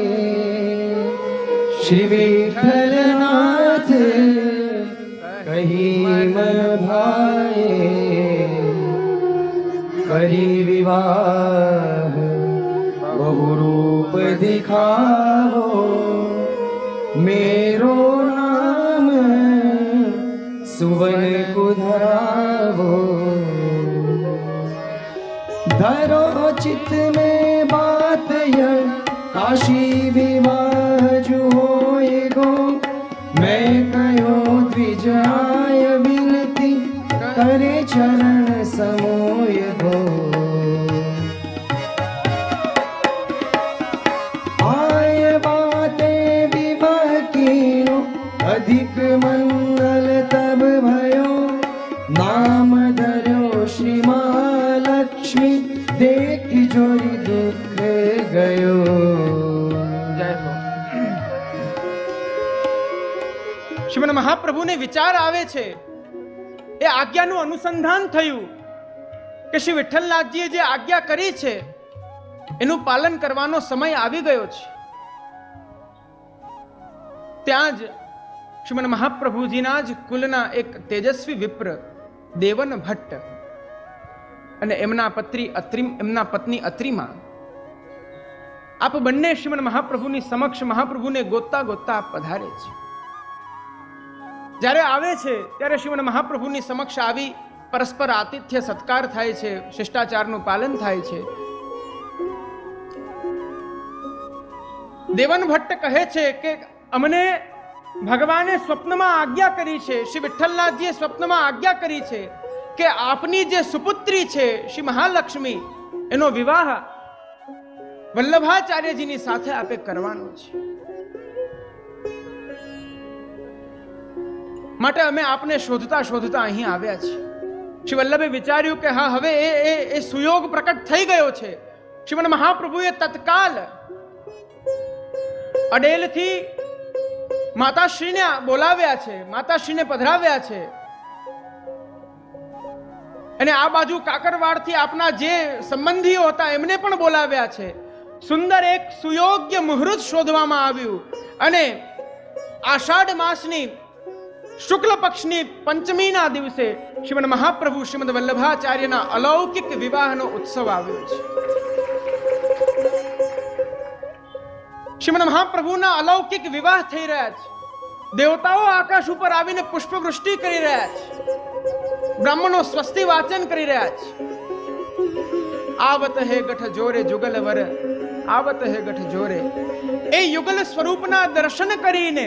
श्री विठलनाथ कहीं मन भाए, करी विवाह बहु रूप दिखाओ, मेरो नाम सुवन कुधरावो, धरो चित्त में बात यह काशी विवाह जो होए गो, मैं कयो द्विजाय विनती करे चरण समोय गो, आय बाते विवाह कीनो अधिक मंगल तब भयो, नाम धर्यो श्री महालक्ष्मी देख जोरी दुख गयो. જય હો. શ્રીમદ મહાપ્રભુને વિચાર આવે છે, એ આજ્ઞાનું અનુસંધાન થયું કે શ્રી વિઠ્ઠલનાથજીએ જે આજ્ઞા કરી છે એનું પાલન કરવાનો સમય આવી ગયો છે. ત્યાં જ શ્રીમદ મહાપ્રભુજીના જ કુલના એક તેજસ્વી વિપ્ર દેવન ભટ્ટ અને એમના પત્ની અત્રિમા, આપ બંને શ્રીમદ મહાપ્રભુની સમક્ષ મહાપ્રભુને ગોતતા ગોતતા આપ પધારે છે. જ્યારે આવે છે ત્યારે શ્રીમદ મહાપ્રભુની સમક્ષ આવી પરસ્પર આતિથ્ય સત્કાર થાય છે, શિષ્ટાચારનું પાલન થાય છે. દેવન ભટ્ટ કહે છે કે અમને ભગવાને સ્વપ્નમાં આજ્ઞા કરી છે, શ્રી વિઠ્ઠલનાથજીએ સ્વપ્નમાં આજ્ઞા કરી છે કે આપની જે સુપુત્રી છે શ્રી મહાલક્ષ્મી, એનો વિવાહ વલ્લભાચાર્યજીની સાથે આપે કરવાનો છે. માટે અમે આપને શોધતા શોધતા અહીં આવ્યા છીએ. શ્રી વલ્લભે વિચાર્યું કે હા, હવે એ સુયોગ પ્રકટ થઈ ગયો છે. શ્રીમદ મહાપ્રભુએ તત્કાલ અડેલથી માતાશ્રીને બોલાવ્યા છે, માતાશ્રીને પધરાવ્યા છે, અને આ બાજુ કાકરવાડથી આપના જે સંબંધીઓ હતા એમને પણ બોલાવ્યા છે. સુંદર એક સુયોગ્ય મુહૂર્ત શોધવામાં આવ્યું અને આષાઢ માસની શુક્લ પક્ષની પંચમીના દિવસે શ્રીમદ મહાપ્રભુ શ્રીમદ વલ્લભાચાર્યના અલૌકિક વિવાહનો ઉત્સવ આવ્યો છે. શ્રીમદ મહાપ્રભુના અલૌકિક વિવાહ થઈ રહ્યા છે. દેવતાઓ આકાશ ઉપર આવીને પુષ્પવૃષ્ટિ કરી રહ્યા છે, બ્રાહ્મણો સ્વસ્તિ વાચન કરી રહ્યા છે. આવત હે ગઠ જોરે જુગલ વર, આવત હે ગઠ જોરે. એ યુગલ સ્વરૂપના દર્શન કરીને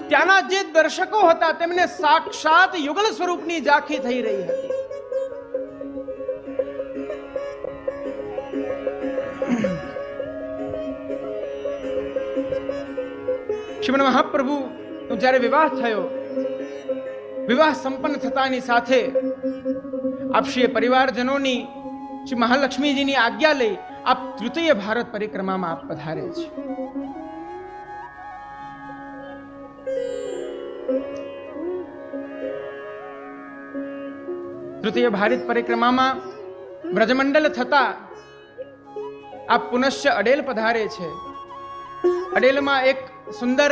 ત્યાંના જે દર્શકો હતા તેમને સાક્ષાત યુગલ સ્વરૂપની ઝાંખી થઈ રહી હતી. શ્રીમદ મહાપ્રભુ જ્યારે વિવાહ થયો, વિવાહ સંપન્ન થતાની સાથે આપશ્રીએ પરિવારજનોની શ્રી મહાલક્ષ્મીજીની આજ્ઞા લઈ આપ તૃતીય ભારત પરિક્રમામાં આપ પધારે છે. તૃતીય ભારત પરિક્રમામાં વ્રજમંડલ થતા આપ પુનશ્ચ અડેલ પધારે છે. અડેલમાં એક સુંદર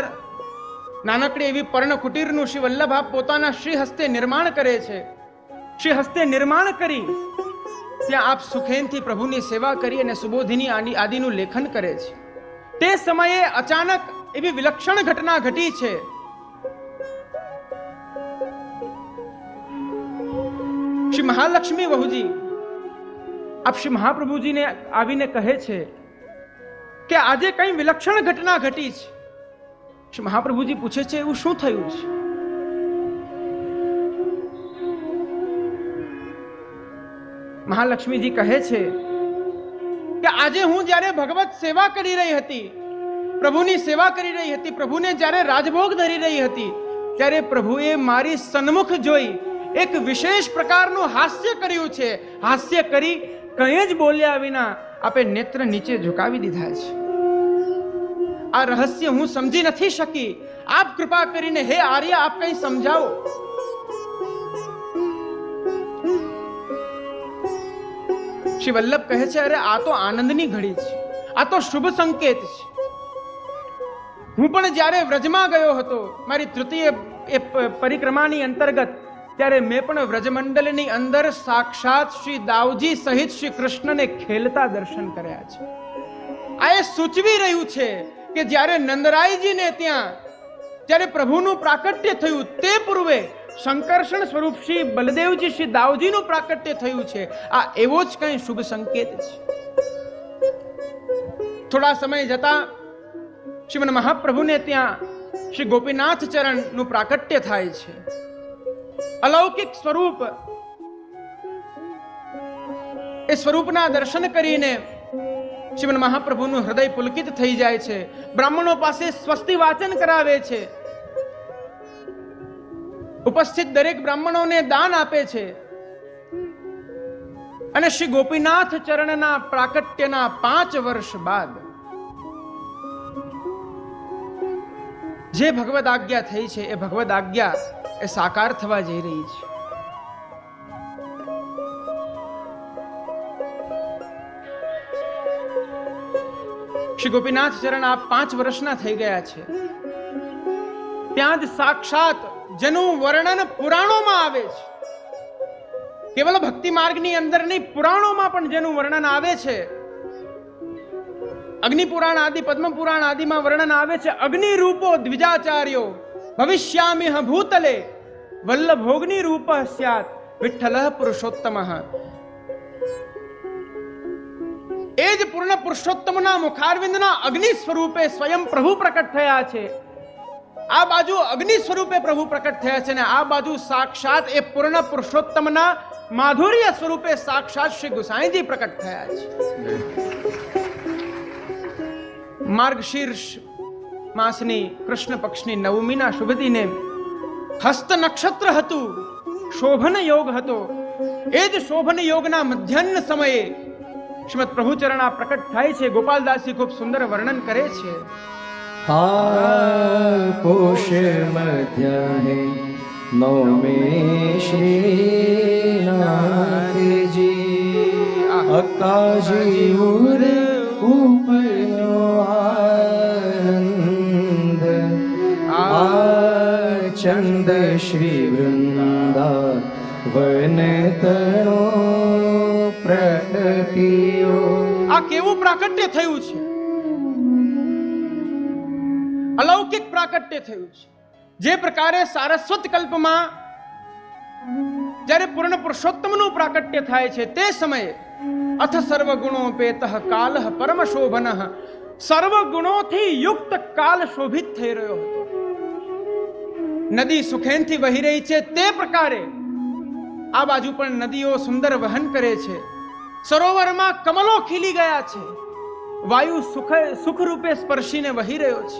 નાનકડી એવી પર્ણ કુટીરનું શ્રી વલ્લભ આપ પોતાના શ્રી હસ્તે નિર્માણ કરે છે. શ્રી હસ્તે નિર્માણ કરી ત્યાં આપ સુખેનથી પ્રભુની સેવા કરી અને સુબોધિની આદિનું લેખન કરે છે. તે સમયે અચાનક એવી વિલક્ષણ ઘટના ઘટી છે. શ્રી મહાલક્ષ્મી વહુજી આપ શ્રી મહાપ્રભુજીને આવીને કહે છે કે આજે કઈ વિલક્ષણ ઘટના ઘટી છે. શ્રી મહાપ્રભુજી પૂછે છે એવું શું થયું છે? મહાલક્ષ્મીજી કહે છે કે આજે હું જ્યારે ભગવત સેવા કરી રહી હતી પ્રભુની સેવા કરી રહી હતી, પ્રભુને જ્યારે રાજભોગ ધરી રહી હતી, ત્યારે પ્રભુએ મારી સન્મુખ જોઈ એક વિશેષ પ્રકારનું હાસ્ય કર્યું છે. હાસ્ય કરી કંઈ જ બોલ્યા વિના આપે નેત્ર નીચે ઝુકાવી દીધા છે. આ રહસ્ય હું સમજી નથી શકી. આપ કૃપા કરીને હે આર્ય, આપ કંઈ સમજાવો. શ્રી વલ્લભ કહે છે, અરે આ તો આનંદની ઘડી છે, આ તો શુભ સંકેત છે. હું પણ જ્યારે વ્રજમાં ગયો હતો મારી તૃતીય પરિક્રમાની અંતર્ગત, ત્યારે મેં પણ વ્રજમંડળની અંદર સાક્ષાત શ્રી દાઉજી સહિત શ્રી કૃષ્ણને ખેલતા દર્શન કર્યા છે. આ એ સૂચવી રહ્યું છે કે જ્યારે નંદરાયજીને ત્યાં જ્યારે પ્રભુનું પ્રાકટ્ય થયું તે પૂર્વે શંકર્ષણ સ્વરૂપ શ્રી બલદેવજી શ્રી દાઉજીનું પ્રાકટ્ય થયું છે. આ એવો જ કંઈ શુભ સંકેત છે. થોડા સમય જતા શ્રીમન મહાપ્રભુને ત્યાં શ્રી ગોપીનાથ ચરણનું પ્રાકટ્ય થાય છે. અલૌકિક સ્વરૂપ, એ સ્વરૂપના દર્શન કરીને શ્રીમન મહાપ્રભુનું હૃદય પુલકિત થઈ જાય છે. બ્રાહ્મણો પાસે સ્વસ્તિ વાચન કરાવે છે, ઉપસ્થિત દરેક બ્રાહ્મણોને દાન આપે છે અને શ્રી ગોપીનાથ ચરણના પ્રાકટ્યના 5 વર્ષ બાદ જે ભગવદ આજ્ઞા થઈ છે, એ ભગવદ આજ્ઞા એ સાકાર થવા જઈ રહી છે. શ્રી ગોપીનાથ ચરણ આ 5 વર્ષના થઈ ગયા છે. ત્યાં જ સાક્ષાત જેનું વર્ણન પુરાણોમાં આવે છે, કેવલ ભક્તિ માર્ગની અંદર નહીં, પુરાણોમાં પણ જેનું વર્ણન આવે છે, અગ્નિ પુરાણ આદિ પદ્મ પુરાણ આદિમાં વર્ણન આવે છે. અગ્નિ રૂપો દ્વિજાચાર્યો ભવિષ્યામિહ ભૂતલે વલ્લભોગ્નિ રૂપ સ્યાત વિઠ્ઠલઃ પુરુષોત્તમઃ. એ જ પૂર્ણ પુરુષોત્તમના મુખારવિંદના અગ્નિ સ્વરૂપે સ્વયં પ્રભુ પ્રકટ થયા છે. આ બાજુ અગ્નિ સ્વરૂપે પ્રભુ પ્રકટ થયા છે, ને આ બાજુ સાક્ષાત એ પૂર્ણ પુરુષોત્તમના માધુર્ય સ્વરૂપે સાક્ષાત શ્રી ગુસાઈજી પ્રકટ થયા છે. માર્ગશીર્ષ માસની કૃષ્ણ પક્ષની નવમીના શુભ દિને હસ્ત નક્ષત્ર હતું, શોભન યોગ હતો. એ જ શોભન યોગના મધ્યાહ્ન સમયે શ્રીમદ પ્રભુચરણા પ્રકટ થાય છે. ગોપાલદાસજી ખૂબ સુંદર વર્ણન કરે છે. પોષ મધ્યાહે નવમે શ્રીનાથજી અકાજી ઉર ઉપનો આનંદ ચંદ શ્રી વૃંદા વન તણો પ્રગટ્યો. આ કેવું પ્રાકટ્ય થયું છે, અલૌકિક પ્રાકટ્ય થયું છે. જે પ્રકારે સારસ્વત કલ્પમાં જ્યારે પૂર્ણ પુરુષોત્તમનું પ્રાકટ્ય થાય છે, તે સમયે અથ સર્વ ગુણોપેતઃ કાલઃ પરમ શોભનઃ, સર્વ ગુણોથી યુક્ત કાલ શોભિત થઈ રહ્યો હતો. નદી સુખેનથી વહી રહી છે, તે પ્રકારે આ બાજુ પણ નદીઓ સુંદર વહન કરે છે. સરોવરમાં કમલો ખીલી ગયા છે, વાયુ સુખ રૂપે સ્પર્શીને વહી રહ્યો છે.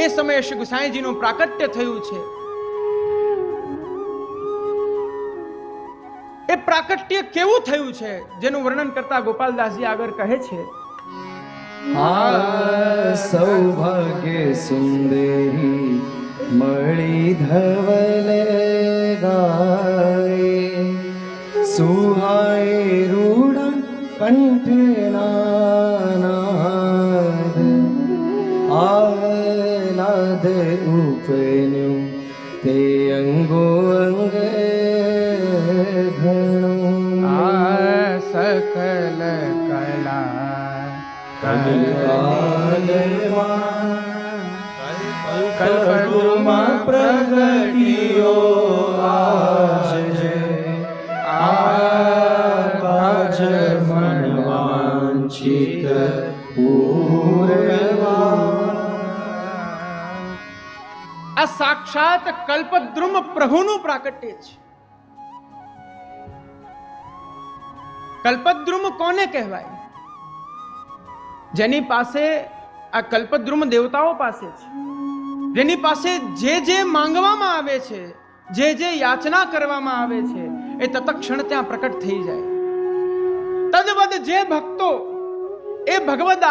એ સમયે શ્રી ગુસાઈજીનું પ્રાકટ્ય થયું છે. એ પ્રાકટ્ય કેવું થયું છે, જેનું વર્ણન કરતા ગોપાલદાસજી આગળ કહે છે, આ સૌભાગ્ય સુંદરી મળી ધવલ ગાય સુહાય રૂડા કંઠનાદ આલાદ ઉપન્યું તે અંગો અંગ ઘણું સકલ કલ્પમાં પ્રગટ્યો આજ આજ મનવાંછિત આ સાક્ષાત કલ્પદ્રુમ પ્રભુનું પ્રાકટ્ય છે. કલ્પદ્રુમ કોને કહેવાય? જેની પાસે આ કલ્પદ્રુમ દેવતાઓ પાસે છે, જેની પાસે જે માંગવામાં આવે છે, જે યાચના કરવામાં આવે છે, એ તત્ક્ષણ ત્યાં પ્રકટ થઈ જાય. તદવદ જે ભક્તો એ ભગવદ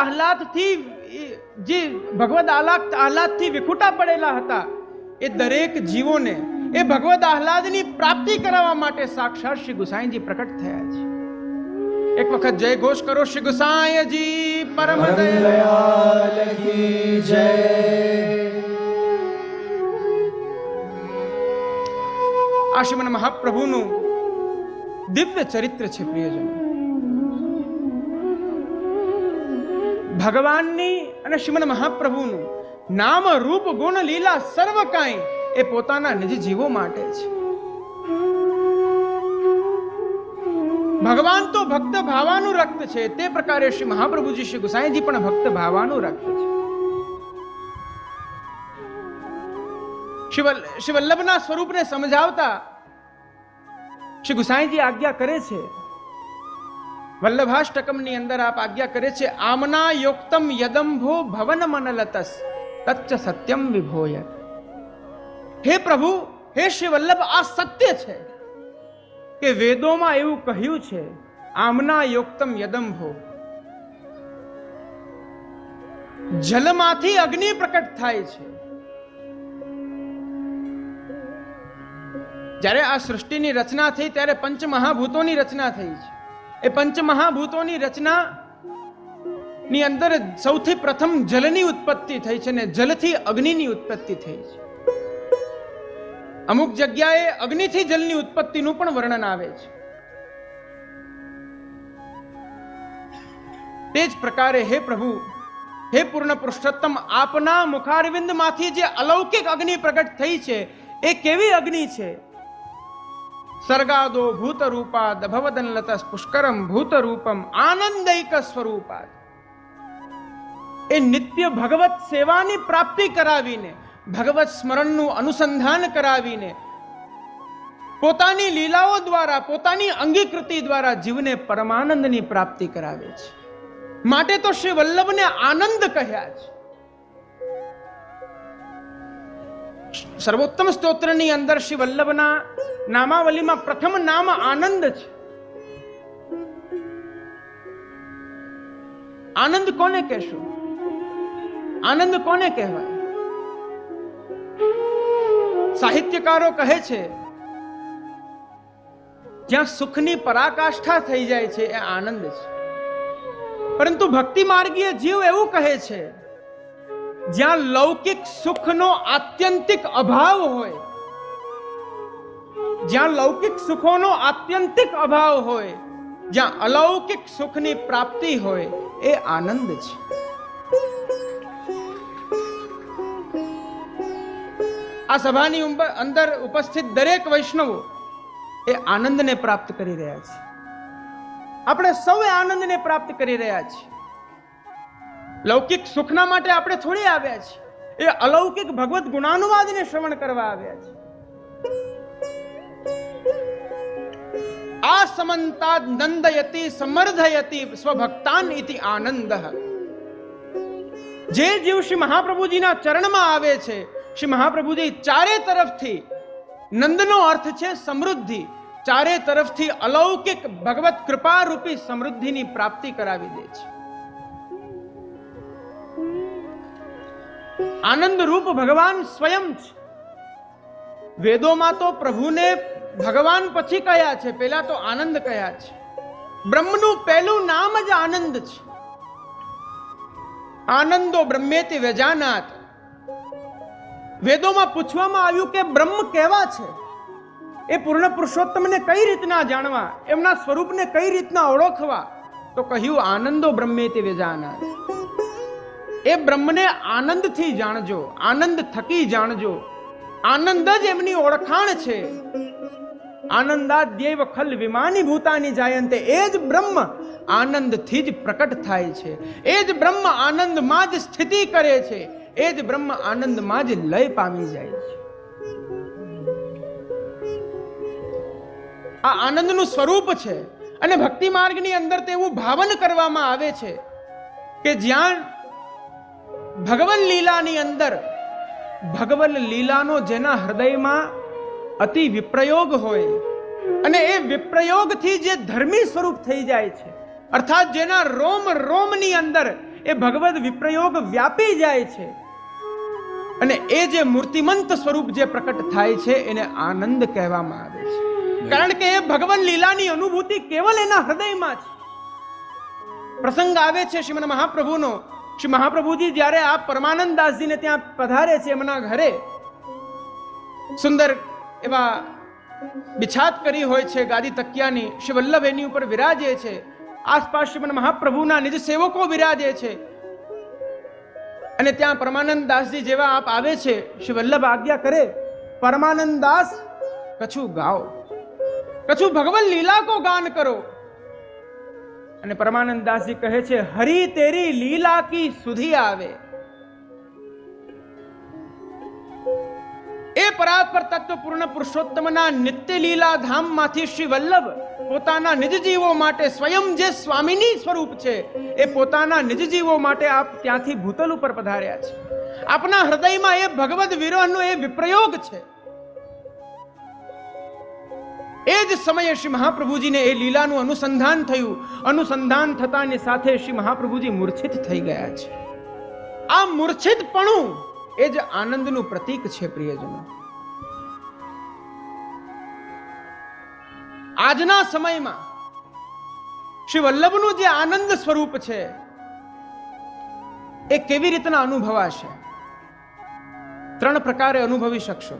આહલાદથી વિખૂટા પડેલા હતા, એ દરેક જીવોને એ ભગવદ આહલાદની પ્રાપ્તિ કરાવવા માટે સાક્ષાત શ્રી ગુસાઈજી પ્રકટ થયા છે. એક વખત જય ઘોષ કરો શ્રી ગુસાઈજી પરમ દયાલ કી જય. આ શ્રીમન મહાપ્રભુનું દિવ્ય ચરિત્ર છે પ્રિયજન. ભગવાનની અને શ્રીમન મહાપ્રભુનું નામ રૂપ ગુણ લીલા સર્વ કાંઈ એ પોતાના નિજ જીવો માટે છે. ભગવાન તો ભક્ત ભાવાનું રક્ત છે, તે પ્રકારે શ્રી મહાપ્રભુજી શ્રી ગુસાઈજી પણ ભક્ત ભાવાનું રક્ત છે. શ્રી વલ્લભના સ્વરૂપને સમજાવતા શ્રી ગુસાઈજી આજ્ઞા કરે છે, વલ્લભાષ્ટકમની અંદર આપ આજ્ઞા કરે છે, આમના યોક્તમ યદંભો ભવન મનલતસ તચ્ચ સત્યમ વિભોયત. હે પ્રભુ, હે શ્રી વલ્લભ, આ સત્ય છે કે વેદોમાં એવું કહ્યું છે, આમના યોક્તમ યદંભો, જલમાંથી અગ્નિ પ્રકટ થાય છે. જ્યારે આ સૃષ્ટિની રચના થઈ ત્યારે પંચમહાભૂતોની રચના થઈ છે. એ પંચમહાભૂતોની રચના ની અંદર સૌથી પ્રથમ જલની ઉત્પત્તિ થઈ છે, ને જલથી અગ્નિની ઉત્પત્તિ થઈ છે. અમુક જગ્યાએ અગ્નિથી જલની ઉત્પત્તિનું પણ વર્ણન આવે છે. તે જ પ્રકારે હે પ્રભુ, હે પૂર્ણ પુરુષોત્તમ, આપના મુખારવિંદ માંથી જે અલૌકિક અગ્નિ પ્રગટ થઈ છે, એ કેવી અગ્નિ છે? સર્ગાદો ભૂત રૂપાદ ભવદનલતસ પુષ્કરમ ભૂત રૂપમ આનંદૈક સ્વરૂપાદ. એ નિત્ય ભગવત સેવાની પ્રાપ્તિ કરાવીને, ભગવત સ્મરણનું અનુસંધાન કરાવીને, પોતાની લીલાઓ દ્વારા, પોતાની અંગીકૃતિ દ્વારા જીવને પરમાનંદની પ્રાપ્તિ કરાવે છે. માટે તો શ્રી વલ્લભને આનંદ કહ્યા છે. સર્વોત્તમ સ્તોત્રની અંદર શ્રી વલ્લભના નામાવલીમાં પ્રથમ નામ આનંદ છે. આનંદ કોને કહેશું? આનંદ કોને કહેવાય? સાહિત્યકારો કહે છે, જ્યાં સુખની પરાકાષ્ઠા થઈ જાય છે એ આનંદ છે. પરંતુ ભક્તિ માર્ગીય જીવ એવું કહે છે, જ્યાં લૌકિક સુખનો આત્યંતિક અભાવ હોય, જ્યાં લૌકિક સુખોનો આત્યંતિક અભાવ હોય, જ્યાં અલૌકિક સુખની પ્રાપ્તિ હોય, એ આનંદ છે. આ સભાની અંદર ઉપસ્થિત દરેક વૈષ્ણવો એ આનંદને પ્રાપ્ત કરી રહ્યા છે. આપણે સૌએ આનંદને પ્રાપ્ત કરી રહ્યા છીએ. લૌકિક સુખના માટે આપણે થોડી આવ્યા છીએ, એ અલૌકિક ભગવત ગુણાનુવાદને શ્રવણ કરવા આવ્યા છીએ. આ સમંતાદ નંદયતિ સમર્ધયતિ સ્વભક્તાન ઇતિ આનંદ. જે જીવ શ્રી મહાપ્રભુજીના ચરણમાં આવે છે, શ્રી મહાપ્રભુજી ચારે તરફથી, નંદનો અર્થ છે સમૃદ્ધિ, ચારે તરફથી અલૌકિક ભગવત કૃપા રૂપી સમૃદ્ધિની પ્રાપ્તિ કરાવી દે છે. આનંદ રૂપ ભગવાન સ્વયં છે. વેદોમાં તો પ્રભુને ભગવાન પછી કહ્યા છે, પહેલા તો આનંદ કહ્યા છે. બ્રહ્મનું પહેલું નામ જ આનંદ છે. આનંદો બ્રહ્મેતિ વ્યજાનાત. વેદોમાં પૂછવામાં આવ્યું કે બ્રહ્મ કેવા છે, એ પૂર્ણ પુરુષોત્તમને કઈ રીતના જાણવા, એમના સ્વરૂપને કઈ રીતના ઓળખવા, તો કહ્યું આનંદો બ્રહ્મેતિ વ્યજાનાત. એ બ્રહ્મને આનંદથી જાણજો, આનંદ થકી જાણજો. આનંદ જ એમની ઓળખાણ છે. આનંદાદ્યૈવ ખલ વિમાની ભૂતાની જાયંતે. એ જ બ્રહ્મ આનંદથી જ પ્રકટ થાય છે. એ જ બ્રહ્મ આનંદમાં જ સ્થિતિ કરે છે. એ જ બ્રહ્મ આનંદમાં જ લય પામી જાય છે. આ આનંદનું સ્વરૂપ છે. અને ભક્તિ માર્ગની અંદર તેવું ભાવન કરવામાં આવે છે કે જ્યાં ભગવન લીલાની અંદર ભગવન લીલાનો જેના હૃદયમાં અતિ વિપ્રયોગ હોય અને એ વિપ્રયોગથી જે ધર્મી સ્વરૂપ થઈ જાય છે, અર્થાત જેના રોમ રોમની અંદર એ ભગવદ વિપ્રયોગ વ્યાપી જાય છે અને એ જે મૂર્તિમંત સ્વરૂપ જે પ્રકટ થાય છે એને આનંદ કહેવામાં આવે છે. કારણ કે એ ભગવાન લીલાની અનુભૂતિ કેવલ એના હૃદયમાં છે. પ્રસંગ આવે છે શ્રીમદ મહાપ્રભુનો. શ્રી મહાપ્રભુજી જ્યારે આ પરમાનંદ દાસજીને ત્યાં પધારે છે એમના ઘરે, સુંદર એવા બિછાત કરી હોય છે ગાદી તકિયાની, શ્રી વલ્લભ એની ઉપર વિરાજે છે. આસપાસ શ્રીમદ મહાપ્રભુના નિજ સેવકો વિરાજે છે અને ત્યાં પરમાનંદ દાસજી જેવા આપ આવે છે. શ્રી વલ્લભ આજ્ઞા કરે, પરમાનંદ દાસ કછું ગાઓ, કછું ભગવાન લીલા કો ગાન કરો. અને પરમાનંદ દાસજી કહે છે, હરી તેરી લીલા કી સુધી આવે. એ પરાત્પર તત્વ પૂર્ણ પુરુષોત્તમના નિત્ય લીલા ધામમાંથી શ્રી વલ્લભ પોતાના નિજ જીવો માટે સ્વયં જે સ્વામીની સ્વરૂપ છે એ પોતાના નિજ જીવો માટે આપ ત્યાંથી ભૂતલ ઉપર પધાર્યા છે. આપના હૃદયમાં એ ભગવદ વિરહનો એ વિપ્રયોગ છે. એ જ સમયે શ્રી મહાપ્રભુજીને એ લીલાનું અનુસંધાન થયું. અનુસંધાન થતાની સાથે શ્રી મહાપ્રભુજી મૂર્છિત થઈ ગયા છે. આ મૂર્છિતપણું એ જ આનંદનું પ્રતીક છે. પ્રિયજનો, આજના સમયમાં શ્રી વલ્લભનું જે આનંદ સ્વરૂપ છે એ કેવી રીતના અનુભવાશે? 3 પ્રકારે અનુભવી શકશો.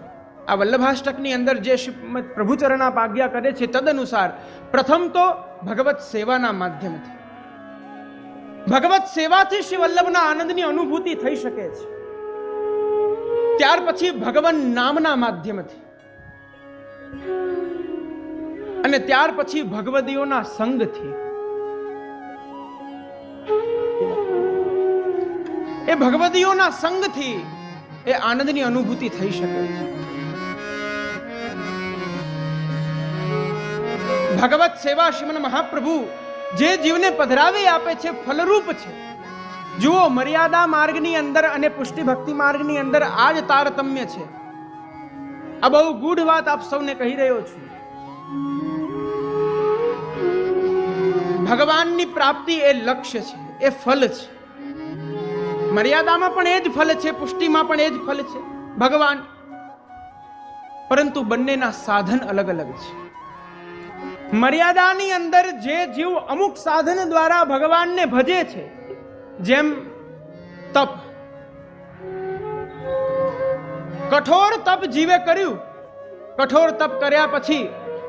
આ વલ્લભાષ્ટકની અંદર જે શ્રીમદ પ્રભુચરણ આપ આજ્ઞા કરે છે તદ અનુસાર પ્રથમ તો ભગવત સેવાના માધ્યમથી, ભગવત સેવાથી શ્રી વલ્લભના આનંદની અનુભૂતિ થઈ શકે છે. ત્યાર પછી ભગવાન નામના માધ્યમથી અને ત્યાર પછી ભગવદીઓના સંગથી. એ ભગવદીઓના સંગથી એ આનંદની અનુભૂતિ થઈ શકે છે. ભગવત સેવા શ્રીમદ મહાપ્રભુ જે જીવને પધરાવી આપે છે ફલરૂપ છે. જુઓ, મર્યાદા માર્ગની અંદર અને પુષ્ટિ ભક્તિ માર્ગની અંદર આ જ તારતમ્ય છે. આ બહુ ગૂઢ વાત આપ સૌને કહી રહ્યો છું. ભગવાનની પ્રાપ્તિ એ લક્ષ્ય છે, એ ફલ છે. મર્યાદામાં પણ એ જ ફલ છે, પુષ્ટિમાં પણ એ જ ફલ છે ભગવાન. પરંતુ બંનેના સાધન અલગ અલગ છે. મર્યાદાની અંદર જે જીવ અમુક સાધન દ્વારા ભગવાનને ભજે છે, જેમ તપ, કઠોર તપ જીવે કર્યું, કઠોર તપ કર્યા પછી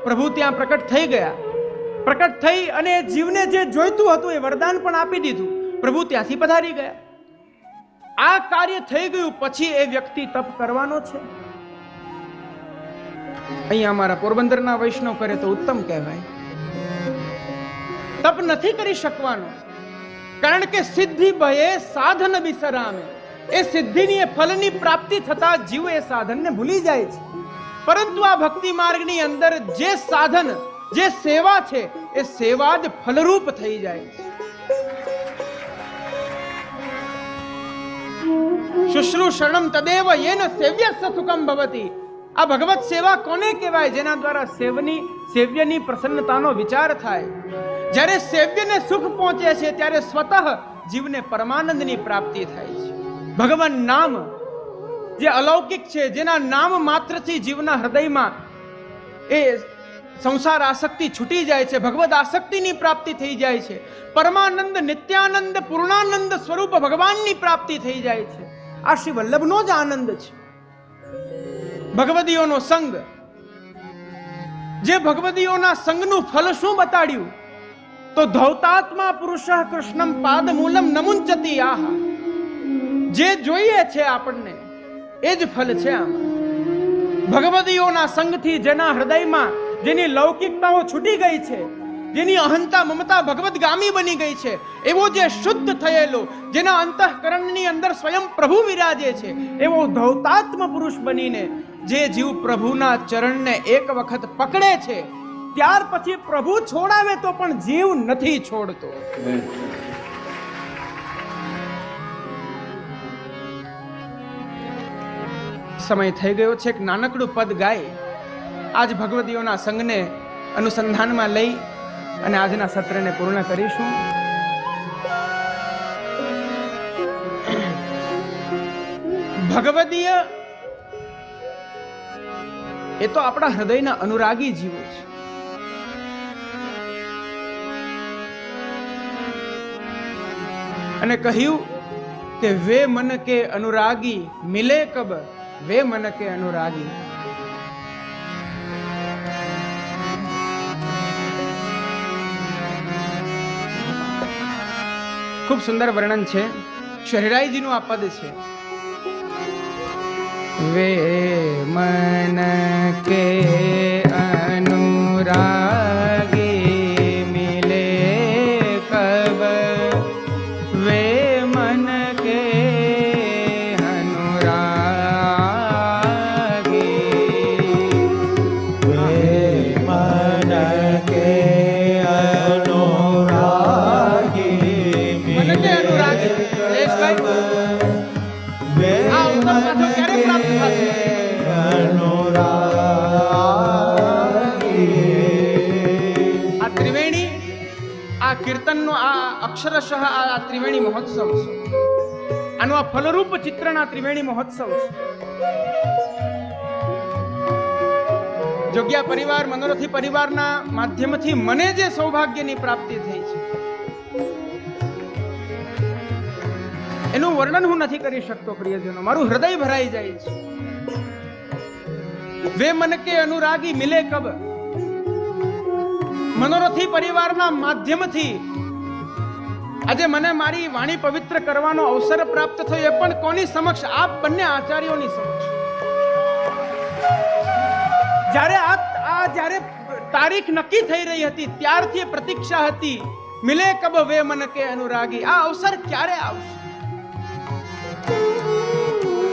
પ્રભુ ત્યાં પ્રકટ થઈ ગયા. પ્રકટ થઈ અને જીવને જે જોઈતું હતું એ વરદાન પણ આપી દીધું. પ્રભુ ત્યાંથી પધારી ગયા. આ કાર્ય થઈ ગયું પછી એ વ્યક્તિ તપ કરવાનો છે. અહીંયા અમારા પોરબંદરના વૈષ્ણવ કરે તો ઉત્તમ કહેવાય. તપ નથી કરી શકવાનો, કારણ કે સિદ્ધિ ભયે સાધન બિસરામે. એ સિદ્ધિની એ ફલની પ્રાપ્તિ થતા જીવ એ સાધનને ભૂલી જાય છે. પરંતુ આ ભક્તિ માર્ગની અંદર જે સાધન, જે સેવા છે એ સેવા જ ફલરૂપ થઈ જાય છે. શુશ્રૂષણમ તદેવ યેન સેવ્ય સુખમ ભવતિ. આ ભગવત સેવા કોને કહેવાય? જેના દ્વારા સેવ્યની પ્રસન્નતાનો વિચાર થાય. જ્યારે સેવ્યને સુખ પહોંચે છે ત્યારે સ્વતઃ જીવને પરમાનંદની પ્રાપ્તિ થાય છે. ભગવાન નામ જે અલૌકિક છે, જેના નામ માત્રથી જીવના હૃદયમાં એ સંસાર આસક્તિ છૂટી જાય છે, ભગવદ આસક્તિની પ્રાપ્તિ થઈ જાય છે. પરમાનંદ, નિત્યાનંદ, પૂર્ણાનંદ સ્વરૂપ ભગવાનની પ્રાપ્તિ થઈ જાય છે. આ શ્રી વલ્લભનો જ આનંદ છે. ભગવદીઓનો સંગ, જે ભગવદીઓના સંગનું ફલ શું બતાડ્યું? તો ધૌતાત્મા પુરુષ કૃષ્ણમ પાદમૂલમ નમુંચતિ. આહા, જે જોઈએ છે આપણને એ જ ફલ છે આમાં. ભગવદીઓના સંગથી જેના હૃદયમાં જેની લૌકિકતાઓ છૂટી ગઈ છે, જેની અહંતા મમતા ભગવદગામી બની ગઈ છે, એવો જે શુદ્ધ થયેલો, જેના અંતઃકરણની અંદર સ્વયં પ્રભુ વિરાજે છે, એવો ધૌતાત્મ પુરુષ બનીને જે જીવ પ્રભુના ચરણને એક વખત પકડે છે, ત્યાર પછી પ્રભુ છોડાવે તો પણ જીવ નથી છોડતો. સમય થઈ ગયો છે. એક નાનકડું પદ ગાય આજ ભગવદીઓના સંગને અનુસંધાનમાં લઈ અને આજના સત્રને પૂર્ણ કરીશું. ભગવદીય એ તો આપણા હૃદયના અનુરાગી જીવો છે. અને કહ્યું કે વે મન કે અનુરાગી મિલે કબ, વે મન કે અનુરાગી. ખૂબ સુંદર વર્ણન છે. શહેરાઈજીનું આ પદ છે. વે મન કે અનુરાગી મિલે કબ, વે મન કે અનુરાગી, વે મન કે અનુરાગી મન કે અનુરાગી. વે આ ઉત્તમ પાઠો ક્યારે પ્રાપ્ત થશે? આ ત્રિવેણી, આ કીર્તનનો આ અક્ષરશઃ આ ત્રિવેણી મહોત્સવ છે. આનું આ ફલરૂપ ચિત્રણ આ ત્રિવેણી મહોત્સવ છે. જોગ્યા પરિવાર, મનોરથી પરિવારના માધ્યમથી મને જે સૌભાગ્યની પ્રાપ્તિ થઈ છે એનું વર્ણન હું નથી કરી શકતો પ્રિયજનો. મારું હૃદય ભરાઈ જાય છે. વે મન કે અનુરાગી મિલે કબ. મનોરથી પરિવારના માધ્યમથી આજે મને મારી વાણી પવિત્ર કરવાનો અવસર પ્રાપ્ત થયો, એ પણ કોની સમક્ષ? આપ બંને આચાર્યોની સમક્ષ. જ્યારે તારીખ નક્કી થઈ રહી હતી ત્યારથી પ્રતીક્ષા હતી, મિલે કબ વે મન કે અનુરાગી. આ અવસર ક્યારે આવશે?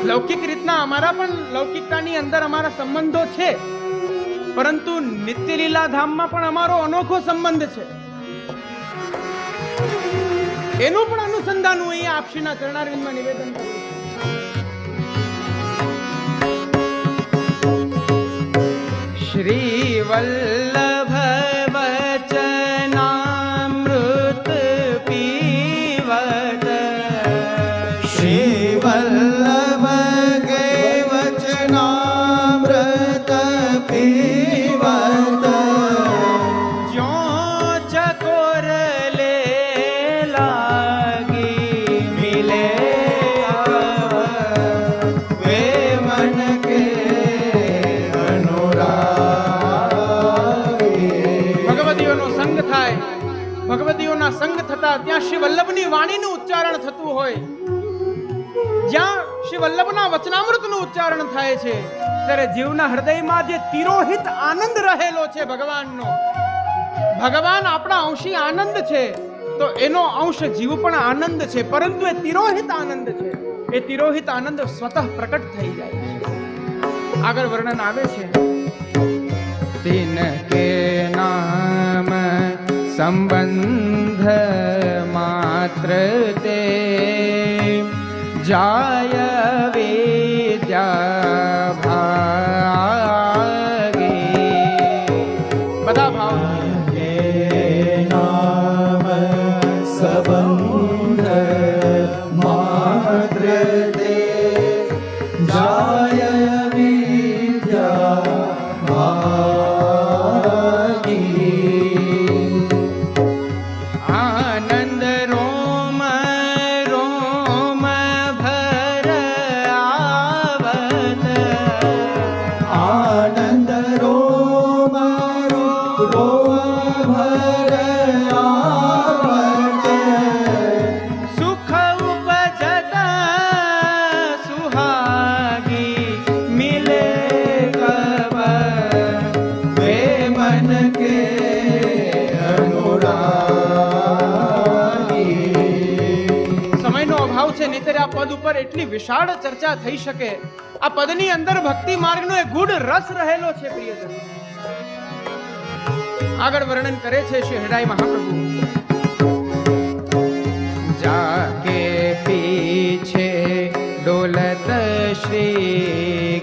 લૌકિક રીતના અમારા પણ લૌકિકતાની અંદર અમારા સંબંધો છે, પરંતુ નિત્ય લીલા ધામમાં પણ અમારો અનોખો સંબંધ છે. એનું પણ અનુસંધાન હું અહીંયા આપશીના ચરણારવિંદમાં નિવેદન કરું છું. શ્રી વલ્લભ વચનામૃત પીવત, શ્રી વલ્લભ કે વચનામૃત પીવત, જ્યો ચકોર લે લાગી મિલે વે મન કે અનુરાગી. ભગવદીઓનો સંગ થાય, ભગવદીઓના સંગ થતા ત્યાં શ્રી વલ્લભની વાણીનું ઉચ્ચારણ થતું હોય, જ્યાં શ્રી વલ્લભના વચનામૃતનું ઉચ્ચારણ થાય છે, ત્યારે જીવના હૃદયમાં જે તિરોહિત આનંદ રહેલો છે ભગવાનનો, ભગવાન આપણા અંશી આનંદ છે તો એનો અંશ જીવ પણ આનંદ છે, પરંતુ એ તિરોહિત આનંદ છે. એ તિરોહિત આનંદ સ્વતઃ પ્રકટ થઈ જાય છે. આગળ વર્ણન આવે છે, તિન કે નામ સંબંધ માત્ર તે જાય વિદ્યા ભાગી. બધા ભાવ કે નામ સંબંધ માત્ર તે જાય વિદ્યા ભાગી. આનંદ રોમ રોમ ભર આવત, આનંદ રોમ રોમ ભર આવત, સુખ ઉપજતા સુહાગી મિલે કબ, વે મન કે અનુરાગી. સમયનો અભાવ છે, નહીંતર આ પદ ઉપર એટલી વિશાળ ચર્ચા થઈ શકે. આ પદની અંદર ભક્તિ માર્ગનો એક ગૂઢ રસ રહેલો છે પ્રિયજન. આગળ વર્ણન કરે છે શ્રી હરિરાય મહાપ્રભુ, જાકે પીછે ડોલત શ્રી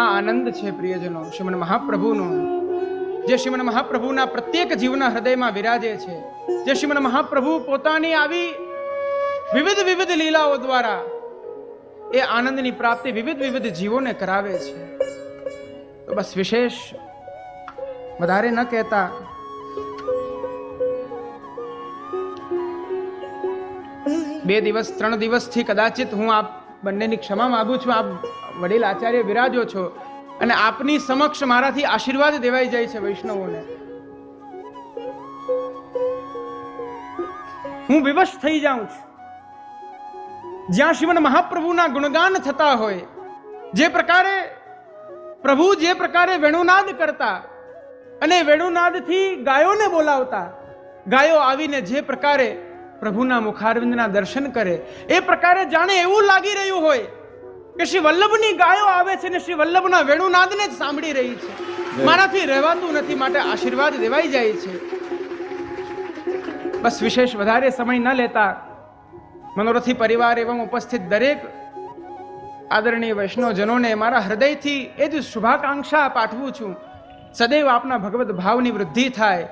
આ આનંદ છે પ્રિયજનો શ્રીમદ મહાપ્રભુનો, જે શ્રીમદ મહાપ્રભુના પ્રત્યેક જીવના હૃદયમાં વિરાજે છે, જે શ્રીમદ મહાપ્રભુ પોતાની આવી વિવિધ વિવિધ લીલાઓ દ્વારા એ આનંદની પ્રાપ્તિ વિવિધ વિવિધ જીવોને કરાવે છે. તો બસ વિશેષ વધારે ન કહેતા બે દિવસ 3 દિવસથી કદાચિત હું આપ બંનેની ક્ષમા માંગુ છું. આપ વડીલ આચાર્ય વિરાજો છો અને આપની સમક્ષ મારાથી આશીર્વાદ દેવાઈ જાય છે વૈષ્ણવોને. હું વિવશ થઈ જાઉં છું. જ્યાં શ્રીમદ મહાપ્રભુના ગુણગાન થતા હોય, જે પ્રકારે પ્રભુ જે પ્રકારે વેણુનાદ કરતા અને વેણુનાદથી ગાયોને બોલાવતા, ગાયો આવીને જે પ્રકારે પ્રભુના મુખારવિંદના દર્શન કરે, એ પ્રકારે જાણે એવું લાગી રહ્યું હોય કે શ્રી વલ્લભની ગાયો આવે છે ને શ્રી વલ્લભના વેણુનાદને જ સાંભળી રહી છે. મારાથી રહેવાતું નથી, માટે આશીર્વાદ દેવાઈ જાય છે. બસ વિશેષ વધારે સમય ન લેતા મનોરથી પરિવાર એવં ઉપસ્થિત દરેક આદરણીય વૈષ્ણવજનોને મારા હૃદયથી એ જ શુભાકાંક્ષા પાઠવું છું. સદૈવ આપના ભગવત ભાવની વૃદ્ધિ થાય,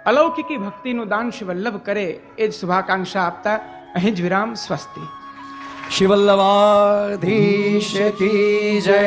અલૌકિકી ભક્તિનું દાન શ્રી વલ્લભ કરે, એ જ શુભાકાંક્ષા આપતા અહીં જ વિરામ. સ્વસ્તિ. શિવલ્લભાધીશ કી જય.